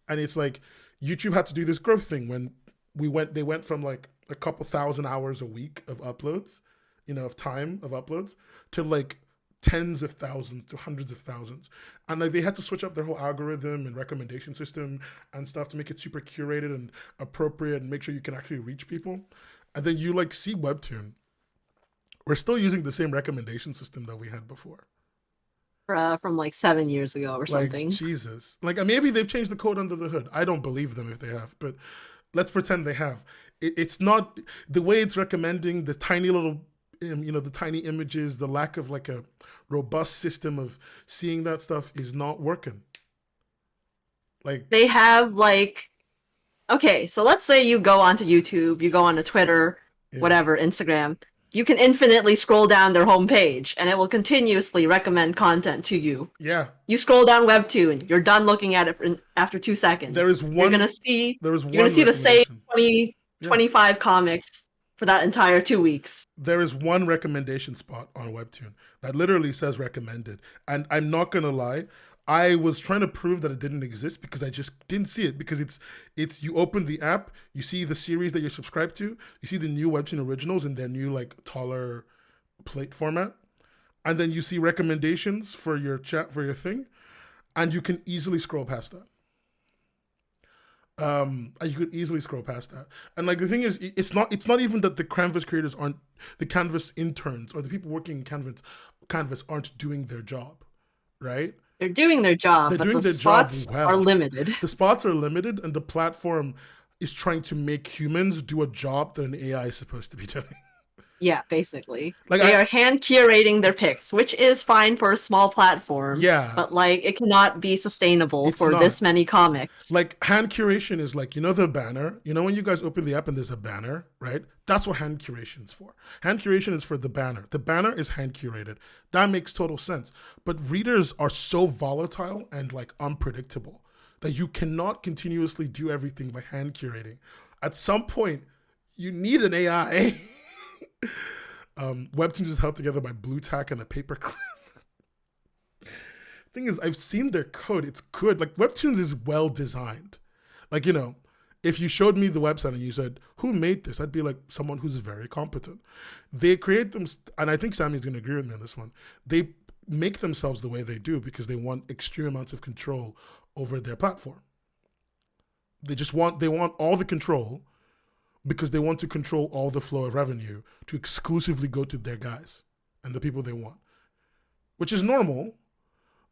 And it's like YouTube had to do this growth thing when they went from like a couple thousand hours a week of uploads, of time of uploads, to like tens of thousands to hundreds of thousands. And like they had to switch up their whole algorithm and recommendation system and stuff to make it super curated and appropriate and make sure you can actually reach people. And then you like see Webtoon. We're still using the same recommendation system that we had before. From like 7 years ago or something. Jesus. Like maybe they've changed the code under the hood. I don't believe them if they have, but let's pretend they have. It's not the way it's recommending the tiny little, the tiny images, the lack of like a robust system of seeing that stuff is not working. Like they have like, okay, so let's say you go onto YouTube, you go onto Twitter, whatever, Instagram. You can infinitely scroll down their homepage, and it will continuously recommend content to you. Yeah. You scroll down Webtoon, you're done looking at it after 2 seconds. You're gonna see the same 25 comics for that entire 2 weeks. There is one recommendation spot on Webtoon that literally says recommended. And I'm not going to lie, I was trying to prove that it didn't exist because I just didn't see it, because it's you open the app, you see the series that you're subscribed to, you see the new Webtoon originals in their new like taller plate format. and then you see recommendations for your chat for your thing, and you can easily scroll past that. And you could easily scroll past that. And like the thing is, it's not even that the Canvas creators aren't, the Canvas interns or the people working in Canvas aren't doing their job, right? They're doing their job, They're but doing the their job spots well. are limited. The spots are limited, and the platform is trying to make humans do a job that an AI is supposed to be doing. Yeah, basically. Like they are hand curating their picks, which is fine for a small platform. Yeah. But like it cannot be sustainable It's for not. this many comics. Like hand curation is like, you know the banner? You know when you guys open the app and there's a banner, right? That's what hand curation is for. Hand curation is for the banner. The banner is hand curated. That makes total sense. But readers are so volatile and like unpredictable that you cannot continuously do everything by hand curating. At some point, you need an AI. Webtoon is held together by blue tack and a paperclip. Thing is, I've seen their code. It's good. Like Webtoons is well designed. Like, you know, if you showed me the website and you said, who made this? I'd be like, someone who's very competent. They create them, and I think Sammy's going to agree with me on this one. They make themselves the way they do because they want extreme amounts of control over their platform. They want all the control because they want to control all the flow of revenue to exclusively go to their guys and the people they want, which is normal,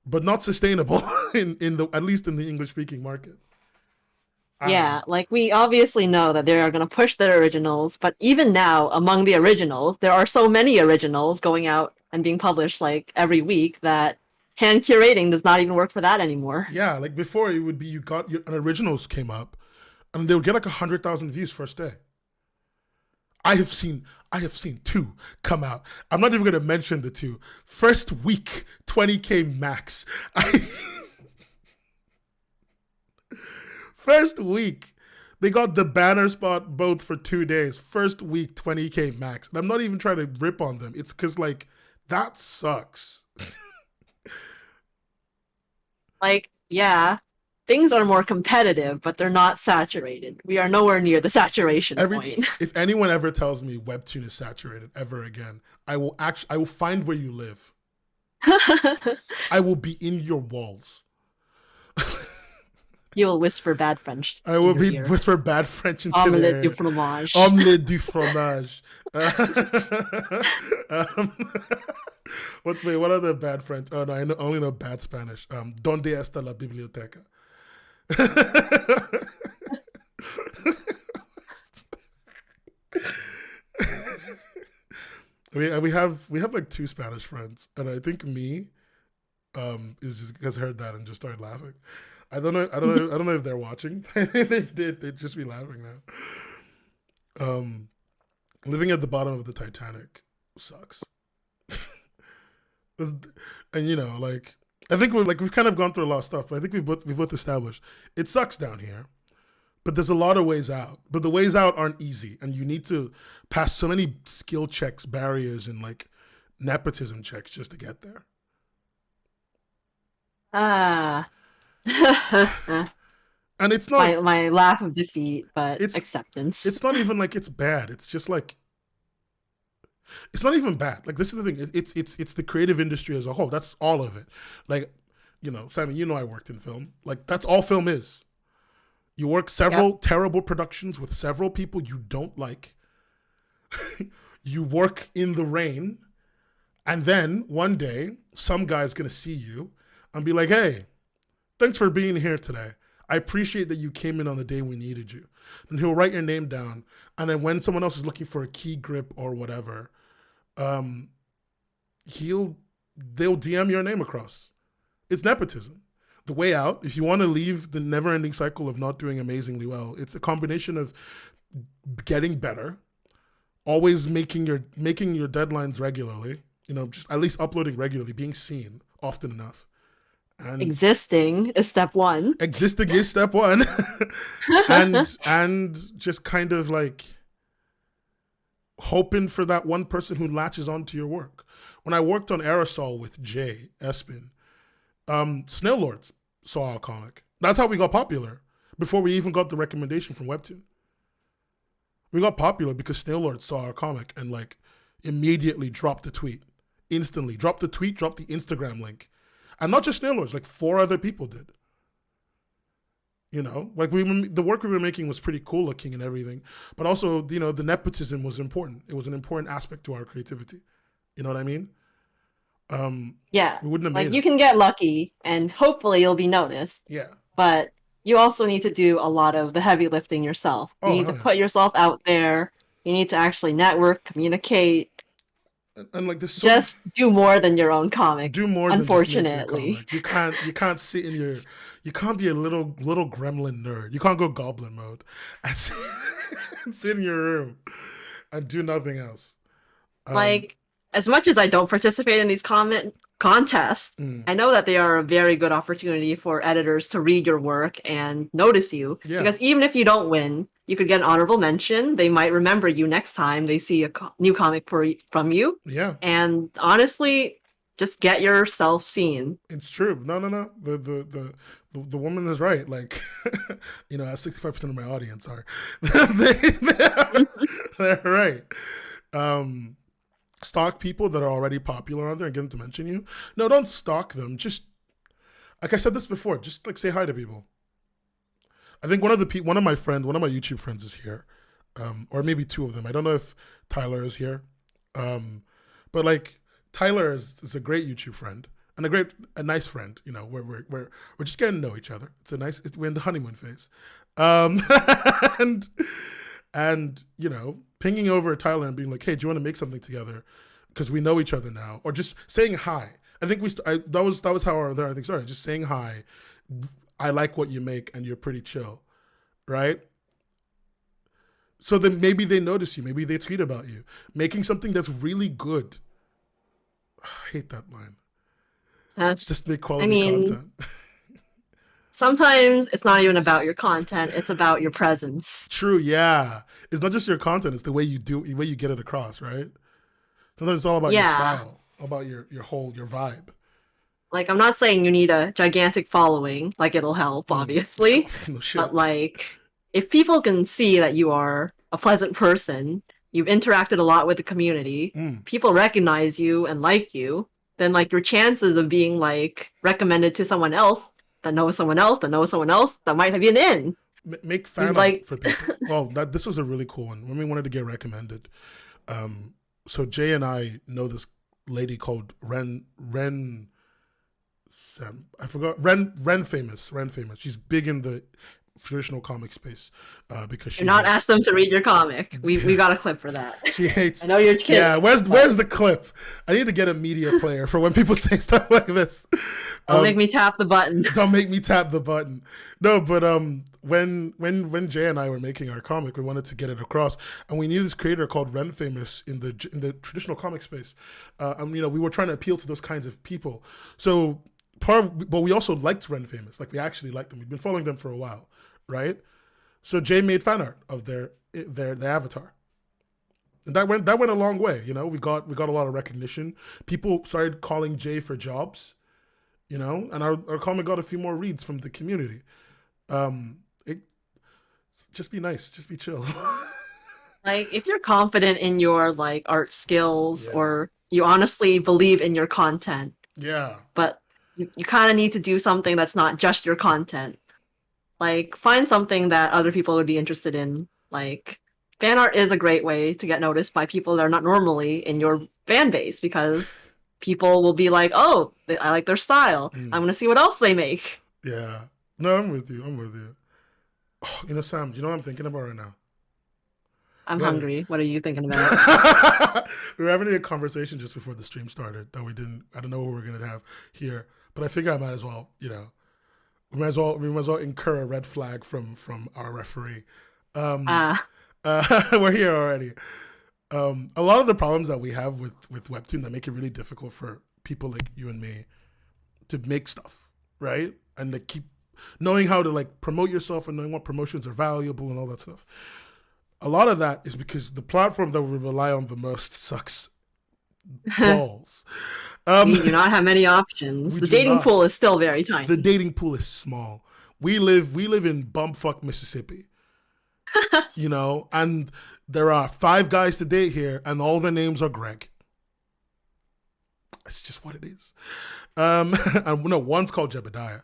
but not sustainable at least in the English speaking market. Yeah, like we obviously know that they are going to push their originals, but even now among the originals, there are so many originals going out and being published like every week that hand curating does not even work for that anymore. Yeah, like before it would be an originals came up and they would get like 100,000 views first day. I have seen 2 come out. I'm not even going to mention the 2. First week, 20K max. First week, they got the banner spot both for 2 days. First week, 20K max. And I'm not even trying to rip on them. It's because like, that sucks. Like, yeah, things are more competitive, but they're not saturated. We are nowhere near the saturation point. If anyone ever tells me Webtoon is saturated ever again, I will find where you live. I will be in your walls. You will whisper bad French. I will whisper bad French into Omelette du fromage. Omelette du fromage. What other bad French? Oh no, I only know bad Spanish. Donde está la biblioteca? we have like 2 Spanish friends, and I think me is just because I heard that and just started laughing. I don't know if they're watching. They did. They'd just be laughing now. Living at the bottom of the Titanic sucks. And you know, like I think we've kind of gone through a lot of stuff, but I think we've both established it sucks down here. But there's a lot of ways out. But the ways out aren't easy, and you need to pass so many skill checks, barriers, and like nepotism checks just to get there. And it's not my laugh of defeat, but it's acceptance. It's not even like it's bad. It's just like it's not even bad. Like this is the thing. It's the creative industry as a whole. That's all of it. Like, you know, Sammy, you know I worked in film. Like that's all film is. You work several terrible productions with several people you don't like. You work in the rain, and then one day some guy's gonna see you and be like, "Hey, thanks for being here today. I appreciate that you came in on the day we needed you." And he'll write your name down, and then when someone else is looking for a key grip or whatever, they'll DM your name across. It's nepotism. The way out, if you want to leave the never-ending cycle of not doing amazingly well, it's a combination of getting better, always making your deadlines regularly, you know, just at least uploading regularly, being seen often enough. And existing is step 1. Existing is step 1. and just kind of like hoping for that one person who latches onto your work. When I worked on Aerosol with Jay Espin, Snail Lords saw our comic. That's how we got popular before we even got the recommendation from Webtoon. We got popular because Snail Lords saw our comic and like immediately dropped the tweet. instantly. Drop the tweet, drop the Instagram link. And not just Snailors, like 4 other people did. You know, like the work we were making was pretty cool looking and everything, but also, you know, the nepotism was important. It was an important aspect to our creativity. You know what I mean? Yeah, we wouldn't have like made you it. can get lucky and hopefully you'll be noticed, Yeah. but you also need to do a lot of the heavy lifting yourself. You Oh, need to hell yeah. put yourself out there. You need to actually network, communicate, And like there's just do more than your own comic. do more than just make your Unfortunately, comic. You can't sit in your you can't be a little gremlin nerd. You can't go goblin mode and sit, and sit in your room and do nothing else. like as much as I don't participate in these comment contests, I know that they are a very good opportunity for editors to read your work and notice you. Yeah. Because even if you don't win, you could get an honorable mention. They might remember you next time they see a new comic from you. Yeah. And honestly, just get yourself seen. It's true. No. The woman is right. Like, you know, 65% of my audience are they're right. Stalk people that are already popular on there and get them to mention you. No, don't stalk them. Just like I said this before, just like say hi to people. I think one of my YouTube friends is here, or maybe 2 of them. I don't know if Tyler is here, but like Tyler is a great YouTube friend and a nice friend. You know, we're just getting to know each other. We're in the honeymoon phase, and you know, pinging over Tyler and being like, hey, do you want to make something together? Because we know each other now. Or just saying hi. I think that was how our other thing started. Just saying hi. I like what you make and you're pretty chill. Right? So then maybe they notice you. Maybe they tweet about you. Making something that's really good. I hate that line. It's just make quality content. Sometimes it's not even about your content, it's about your presence. True, yeah. It's not just your content, it's the way you get it across, right? Sometimes it's all about your style, about your vibe. Like, I'm not saying you need a gigantic following, like it'll help, obviously. No shit. But like, if people can see that you are a pleasant person, you've interacted a lot with the community, people recognize you and like you, then like your chances of being like recommended to someone else that knows someone else that knows someone else that might have been in. Make fan art for people. Well, this was a really cool one. When we wanted to get recommended, so Jay and I know this lady called Ren famous. She's big in the traditional comic space because you're not asked them to read your comic. We got a clip for that. She hates. I know you're kidding. Yeah, where's the clip? I need to get a media player for when people say stuff like this. Don't make me tap the button. Don't make me tap the button. No, but when Jay and I were making our comic, we wanted to get it across, and we knew this creator called Ren Famous in the traditional comic space, and you know, we were trying to appeal to those kinds of people. So but we also liked Ren Famous. Like, we actually liked them. We've been following them for a while, right? So Jay made fan art of their avatar. And that went a long way, you know. We got a lot of recognition. People started calling Jay for jobs, you know, and our comic got a few more reads from the community. Just be nice, just be chill. Like, if you're confident in your like art skills, or you honestly believe in your content, but you kind of need to do something that's not just your content. Like, find something that other people would be interested in. Like, fan art is a great way to get noticed by people that are not normally in your fan base, because people will be like, oh, I like their style. I'm going to see what else they make. Yeah. No, I'm with you. Oh, you know, Sam, do you know what I'm thinking about right now? I'm hungry. What are you thinking about? We were having a conversation just before the stream started that I don't know what we're going to have here, but I figure I might as well, you know, we might as well incur a red flag from our referee. We're here already. A lot of the problems that we have with Webtoon that make it really difficult for people like you and me to make stuff, right? And to keep knowing how to like promote yourself and knowing what promotions are valuable and all that stuff. A lot of that is because the platform that we rely on the most sucks balls. We do not have many options. The dating pool is still very tiny. The dating pool is small. We live in bumfuck Mississippi. You know, and there are 5 guys to date here, and all their names are Greg. It's just what it is. And no, one's called Jebediah.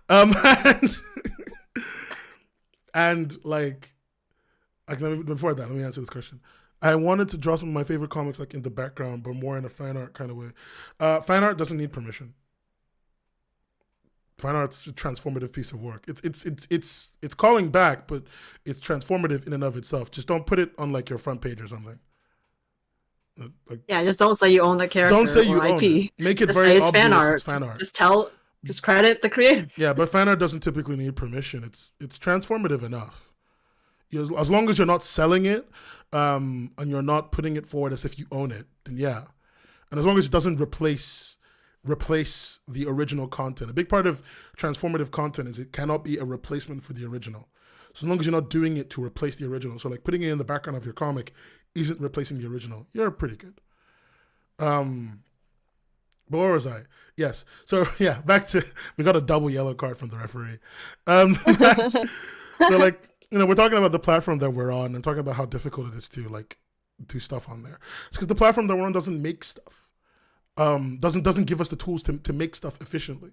And, and like before that, let me answer this question. I wanted to draw some of my favorite comics like in the background, but more in a fan art kind of way. Fan art doesn't need permission. Fan art's a transformative piece of work. It's calling back, but it's transformative in and of itself. Just don't put it on like your front page or something. Like, yeah, just don't say you own the character. Don't say you or own IP. it. Make it just very say it's obvious fan art. it's fan art. Just credit the creator. Yeah, but fan art doesn't typically need permission. It's transformative enough. As long as you're not selling it, and you're not putting it forward as if you own it, then yeah. And as long as it doesn't replace the original content. A big part of transformative content is it cannot be a replacement for the original. So as long as you're not doing it to replace the original, so like putting it in the background of your comic isn't replacing the original, you're pretty good. But where was I? Yes. So yeah, back to, we got a double yellow card from the referee. So like, we're talking about the platform that we're on and talking about how difficult it is to like do stuff on there. It's because the platform that we're on doesn't make stuff. Doesn't give us the tools to make stuff efficiently.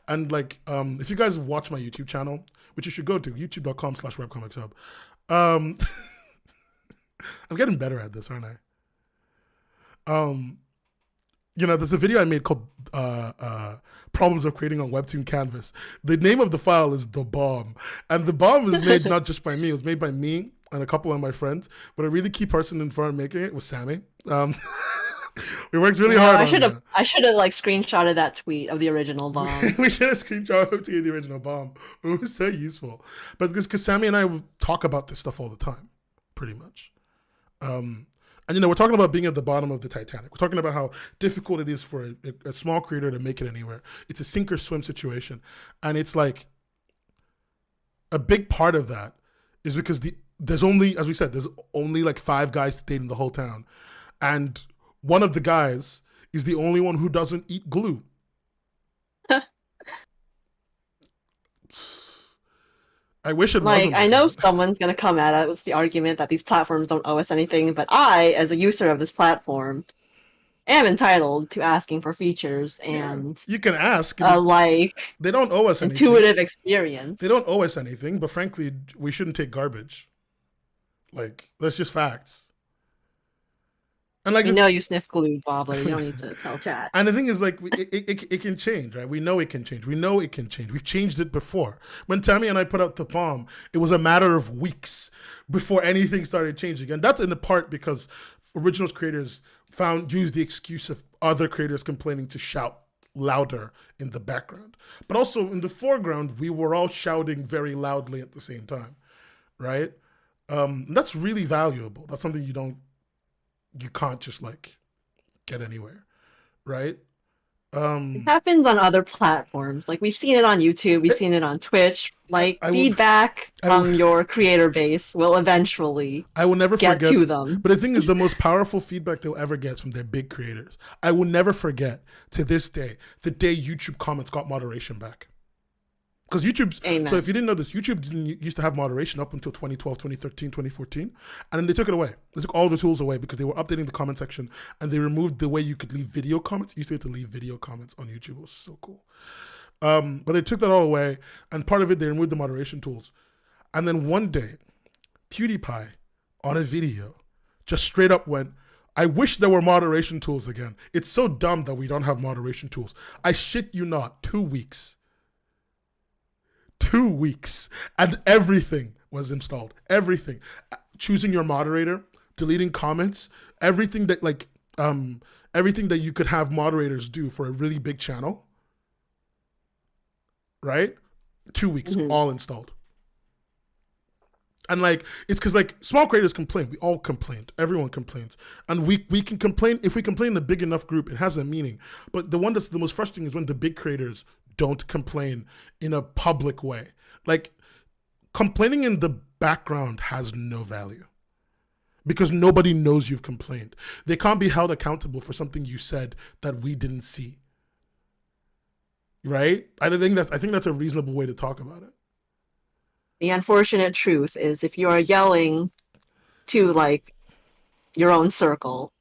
And like, if you guys watch my YouTube channel, which you should go to, youtube.com/webcomics hub. I'm getting better at this, aren't I? There's a video I made called Problems of Creating on Webtoon Canvas. The name of the file is The Bomb. And The Bomb was made not just by me, it was made by me and a couple of my friends. But a really key person in front of making it was Sammy. We worked really hard on that. I should have like screenshotted that tweet of the original bomb. We should have screenshotted the original bomb. It was so useful. But because Sammy and I talk about this stuff all the time, pretty much. And we're talking about being at the bottom of the Titanic. We're talking about how difficult it is for a small creator to make it anywhere. It's a sink or swim situation. And it's like a big part of that is because there's only, as we said, there's only like 5 guys to date in the whole town. And one of the guys is the only one who doesn't eat glue. I wish it wasn't. I know someone's going to come at us with the argument that these platforms don't owe us anything, but I, as a user of this platform, am entitled to asking for features and you can ask. They don't owe us anything. Intuitive experience. They don't owe us anything, but frankly, we shouldn't take garbage. Like, that's just facts. And like, we know you sniff glue, Bobbler. You don't need to tell chat. And the thing is, like, it can change, right? We know it can change. We've changed it before. When Tammy and I put out the bomb, it was a matter of weeks before anything started changing. And that's in the part because originals creators used the excuse of other creators complaining to shout louder in the background. But also in the foreground, we were all shouting very loudly at the same time, right? That's really valuable. That's something you can't just like get anywhere, right? It happens on other platforms. Like we've seen it on YouTube, we've seen it on Twitch. Like feedback from your creator base will eventually I will never get forget to them. But the thing is, the most powerful feedback they'll ever get is from their big creators. I will never forget to this day the day YouTube comments got moderation back. Because so if you didn't know this, YouTube used to have moderation up until 2012, 2013, 2014. And then they took it away. They took all the tools away because they were updating the comment section and they removed the way you could leave video comments. You used to be able to leave video comments on YouTube. It was so cool. But they took that all away. And part of it, they removed the moderation tools. And then one day, PewDiePie on a video just straight up went, I wish there were moderation tools again. It's so dumb that we don't have moderation tools. I shit you not, 2 weeks. 2 weeks and everything was installed. Everything. Choosing your moderator, deleting comments, everything that everything that you could have moderators do for a really big channel. Right? 2 weeks, all installed. And like, it's because like small creators complain. We all complained. Everyone complains. And we can complain. If we complain in a big enough group, it has a meaning. But the one that's the most frustrating is when the big creators don't complain in a public way. Like, complaining in the background has no value because nobody knows you've complained. They can't be held accountable for something you said that we didn't see. Right? I think that's a reasonable way to talk about it. The unfortunate truth is if you are yelling to like your own circle,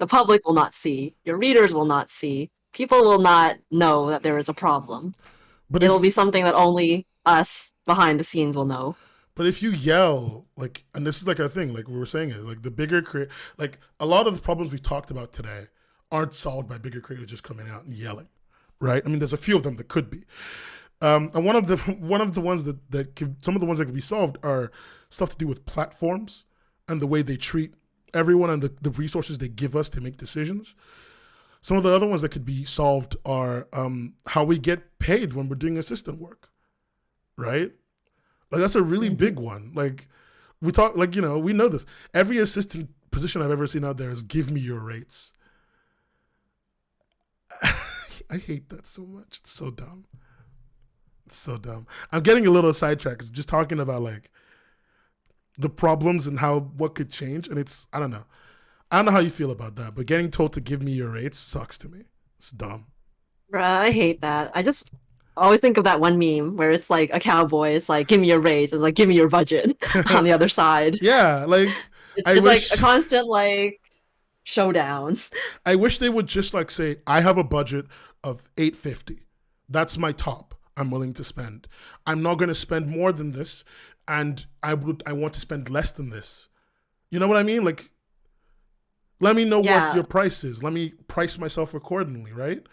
the public will not see, your readers will not see, people will not know that there is a problem. But It'll be something that only us behind the scenes will know. But if you yell, like, and this is like a thing, like we were saying it, like the bigger like a lot of the problems we talked about today aren't solved by bigger creators just coming out and yelling, right? I mean, there's a few of them that could be, and one of the ones some of the ones that could be solved are stuff to do with platforms and the way they treat everyone and the resources they give us to make decisions. Some of the other ones that could be solved are how we get paid when we're doing assistant work, right? Like that's a really big one. Like we talk, like, you know, we know this. Every assistant position I've ever seen out there is give me your rates. I hate that so much. It's so dumb. It's so dumb. I'm getting a little sidetracked. Just talking about like the problems and what could change. And I don't know. I don't know how you feel about that, but getting told to give me your rates sucks to me. It's dumb. Bruh, I hate that. I just always think of that one meme where it's like a cowboy is like, give me your raise, and like, give me your budget on the other side. Yeah, like it's like a constant like showdown. I wish they would just like say, I have a budget of $850. That's my top I'm willing to spend. I'm not gonna spend more than this, and I want to spend less than this. You know what I mean? Like, let me know what your price is. Let me price myself accordingly, right?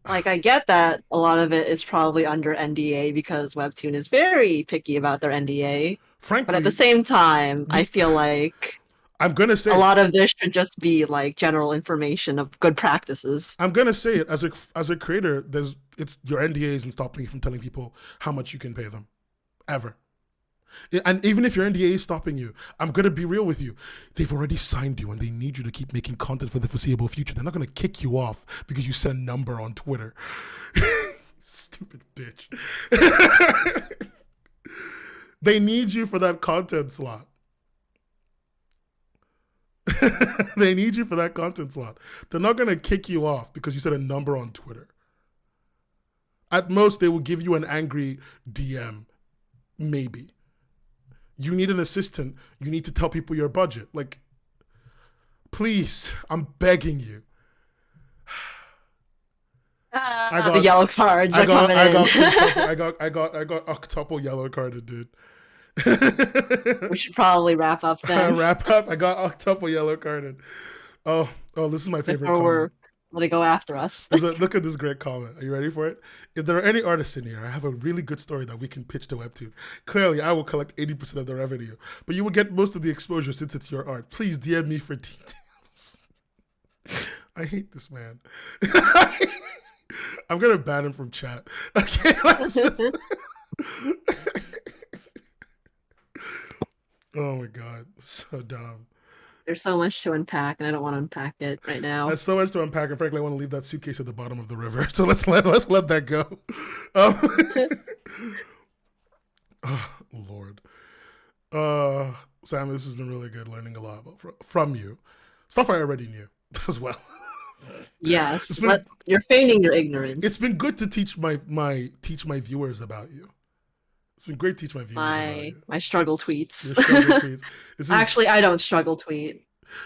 Like, I get that a lot of it is probably under NDA because Webtoon is very picky about their NDA. Frankly, but at the same time, I feel like I'm gonna say a lot of this should just be like general information of good practices. I'm gonna say it as a creator. It's your NDA isn't stopping you from telling people how much you can pay them, ever. And even if your NDA is stopping you, I'm going to be real with you. They've already signed you and they need you to keep making content for the foreseeable future. They're not going to kick you off because you send number on Twitter. Stupid bitch. They need you for that content slot. They need you for that content slot. They're not going to kick you off because you said a number on Twitter. At most, they will give you an angry DM. Maybe. You need an assistant. You need to tell people your budget. Like, please, I'm begging you. The yellow cards are coming in. I got octuple yellow carded, dude. We should probably wrap up then. Wrap up. I got octuple yellow carded. Oh, this is my favorite comment. They go after us. Look at this great comment. Are you ready for it? If there are any artists in here, I have a really good story that we can pitch to Webtoon. Clearly, I will collect 80% of the revenue, but you will get most of the exposure since it's your art. Please DM me for details. I hate this man. I'm going to ban him from chat. Okay, let's just... Oh my God, so dumb. There's so much to unpack, and I don't want to unpack it right now. There's so much to unpack, and frankly, I want to leave that suitcase at the bottom of the river. So let's let that go. Oh, Lord, Sam, this has been really good. Learning a lot from you, stuff I already knew as well. Yes, but you're feigning your ignorance. It's been good to teach my viewers about you. It's been great to teach my viewers about you. My struggle tweets. Your struggle tweets. Actually, I don't struggle tweet.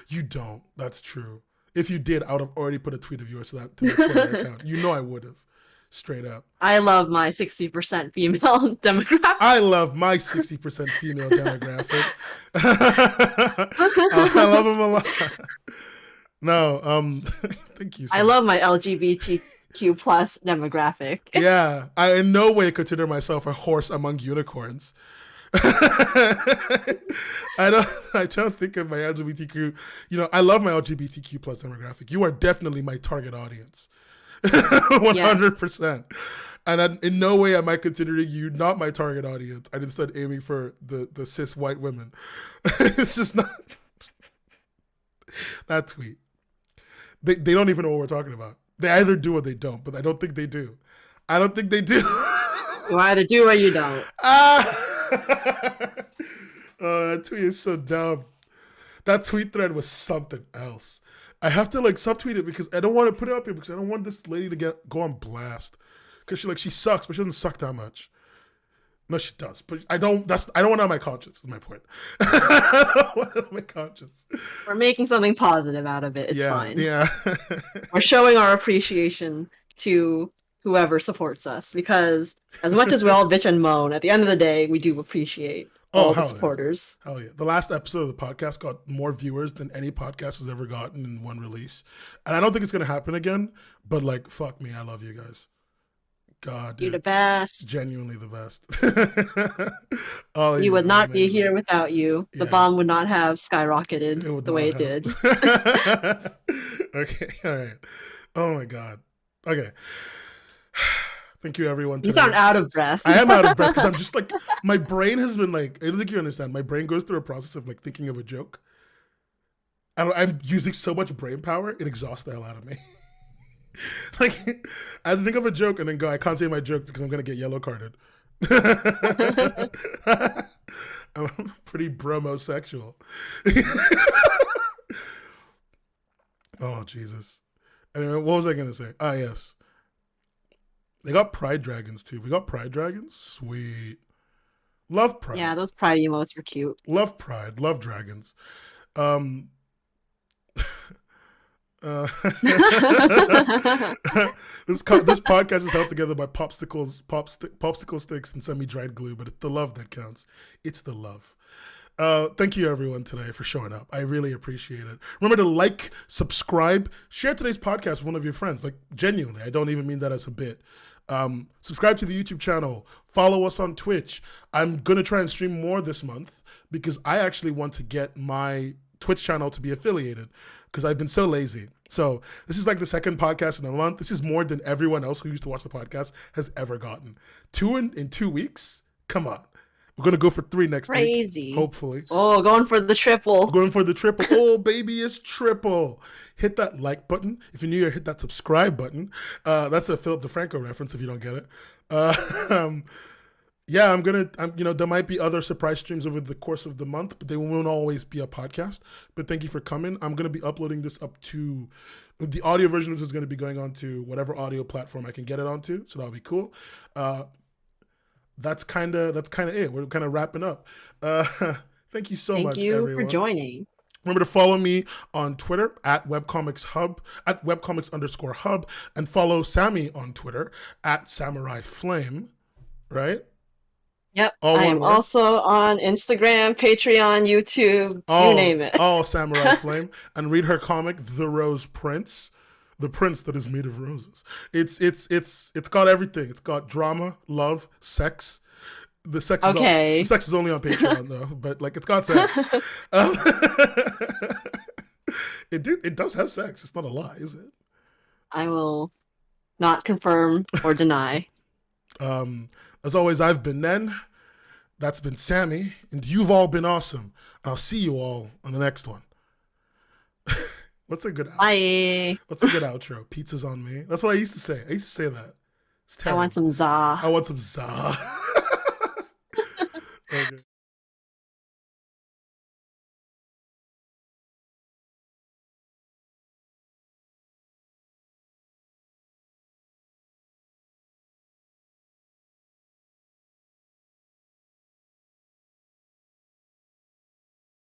You don't. That's true. If you did, I would have already put a tweet of yours to the Twitter account. You know I would have. Straight up. I love my 60% female demographic. I love my 60% female demographic. I love them a lot. No, thank you. I love my LGBTQ plus demographic. Yeah, I in no way consider myself a horse among unicorns. I don't think of my LGBTQ. You know, I love my LGBTQ plus demographic. You are definitely my target audience, 100%. And in no way am I considering you not my target audience. I instead aiming for the cis white women. It's just not that tweet. They don't even know what we're talking about. They either do or they don't, but I don't think they do. I don't think they do. You either do or you don't. Oh, that tweet is so dumb. That tweet thread was something else. I have to like subtweet it because I don't want to put it up here because I don't want this lady to go on blast. Because she sucks, but she doesn't suck that much. No, she does, but I don't. I don't want it on my conscience. Is my point. I don't want it on my conscience. We're making something positive out of it. It's fine. Yeah. We're showing our appreciation to whoever supports us, because as much as we all bitch and moan, at the end of the day, we do appreciate all the supporters. Hell yeah. The last episode of the podcast got more viewers than any podcast has ever gotten in one release. And I don't think it's going to happen again, but like, fuck me. I love you guys. God, you're the best. Genuinely the best. We would not be here without you. The bomb would not have skyrocketed the way it did. Okay, all right. Oh my God. Okay. Thank you, everyone. You sound out of breath. I am out of breath because I'm just like, my brain has been like, I don't think you understand. My brain goes through a process of like thinking of a joke. I'm using so much brain power, it exhausts the hell out of me. Like, I think of a joke and then go, I can't say my joke because I'm going to get yellow carded. I'm pretty bromosexual. Oh, Jesus. Anyway, what was I going to say? Ah, yes. They got Pride Dragons, too. We got Pride Dragons? Sweet. Love Pride. Yeah, those Pride emotes were cute. Love Pride. Love dragons. This podcast is held together by popsicle sticks and semi-dried glue, but it's the love that counts. It's the love. Thank you, everyone, today for showing up. I really appreciate it. Remember to like, subscribe, share today's podcast with one of your friends. Like, genuinely, I don't even mean that as a bit. Subscribe to the YouTube channel. Follow us on Twitch. I'm going to try and stream more this month because I actually want to get my Twitch channel to be affiliated because I've been so lazy. So this is like the second podcast in a month. This is more than everyone else who used to watch the podcast has ever gotten. 2 in 2 weeks? Come on. We're going to go for 3 next week. Crazy. Hopefully. Oh, going for the triple. Going for the triple. Oh, baby, it's triple. Hit that like button. If you're new here, hit that subscribe button. That's a Philip DeFranco reference if you don't get it. Yeah, there might be other surprise streams over the course of the month, but they won't always be a podcast. But thank you for coming. I'm going to be uploading this up to, the audio version of this is going to be going on to whatever audio platform I can get it onto. So that'll be cool. That's kind of it. We're kind of wrapping up. Thank you so much, Thank you everyone. for joining. Remember to follow me on Twitter at Webcomics Hub, at Webcomics_Hub, and follow Sammy on Twitter at Samurai Flame, right? Yep. I'm also on Instagram, Patreon, YouTube, you name it. Oh, Samurai Flame. And read her comic, The Rose Prince. The prince that is made of roses. It's got everything. It's got drama, love, sex. The sex is only on Patreon though, but like it's got sex. It does have sex. It's not a lie, is it? I will not confirm or deny. As always, I've been Nen. That's been Sammy, and you've all been awesome. I'll see you all on the next one. What's a good outro? Bye. What's a good outro? Pizza's on me. That's what I used to say. I used to say that. It's terrible. I want some za. I want some za. Okay.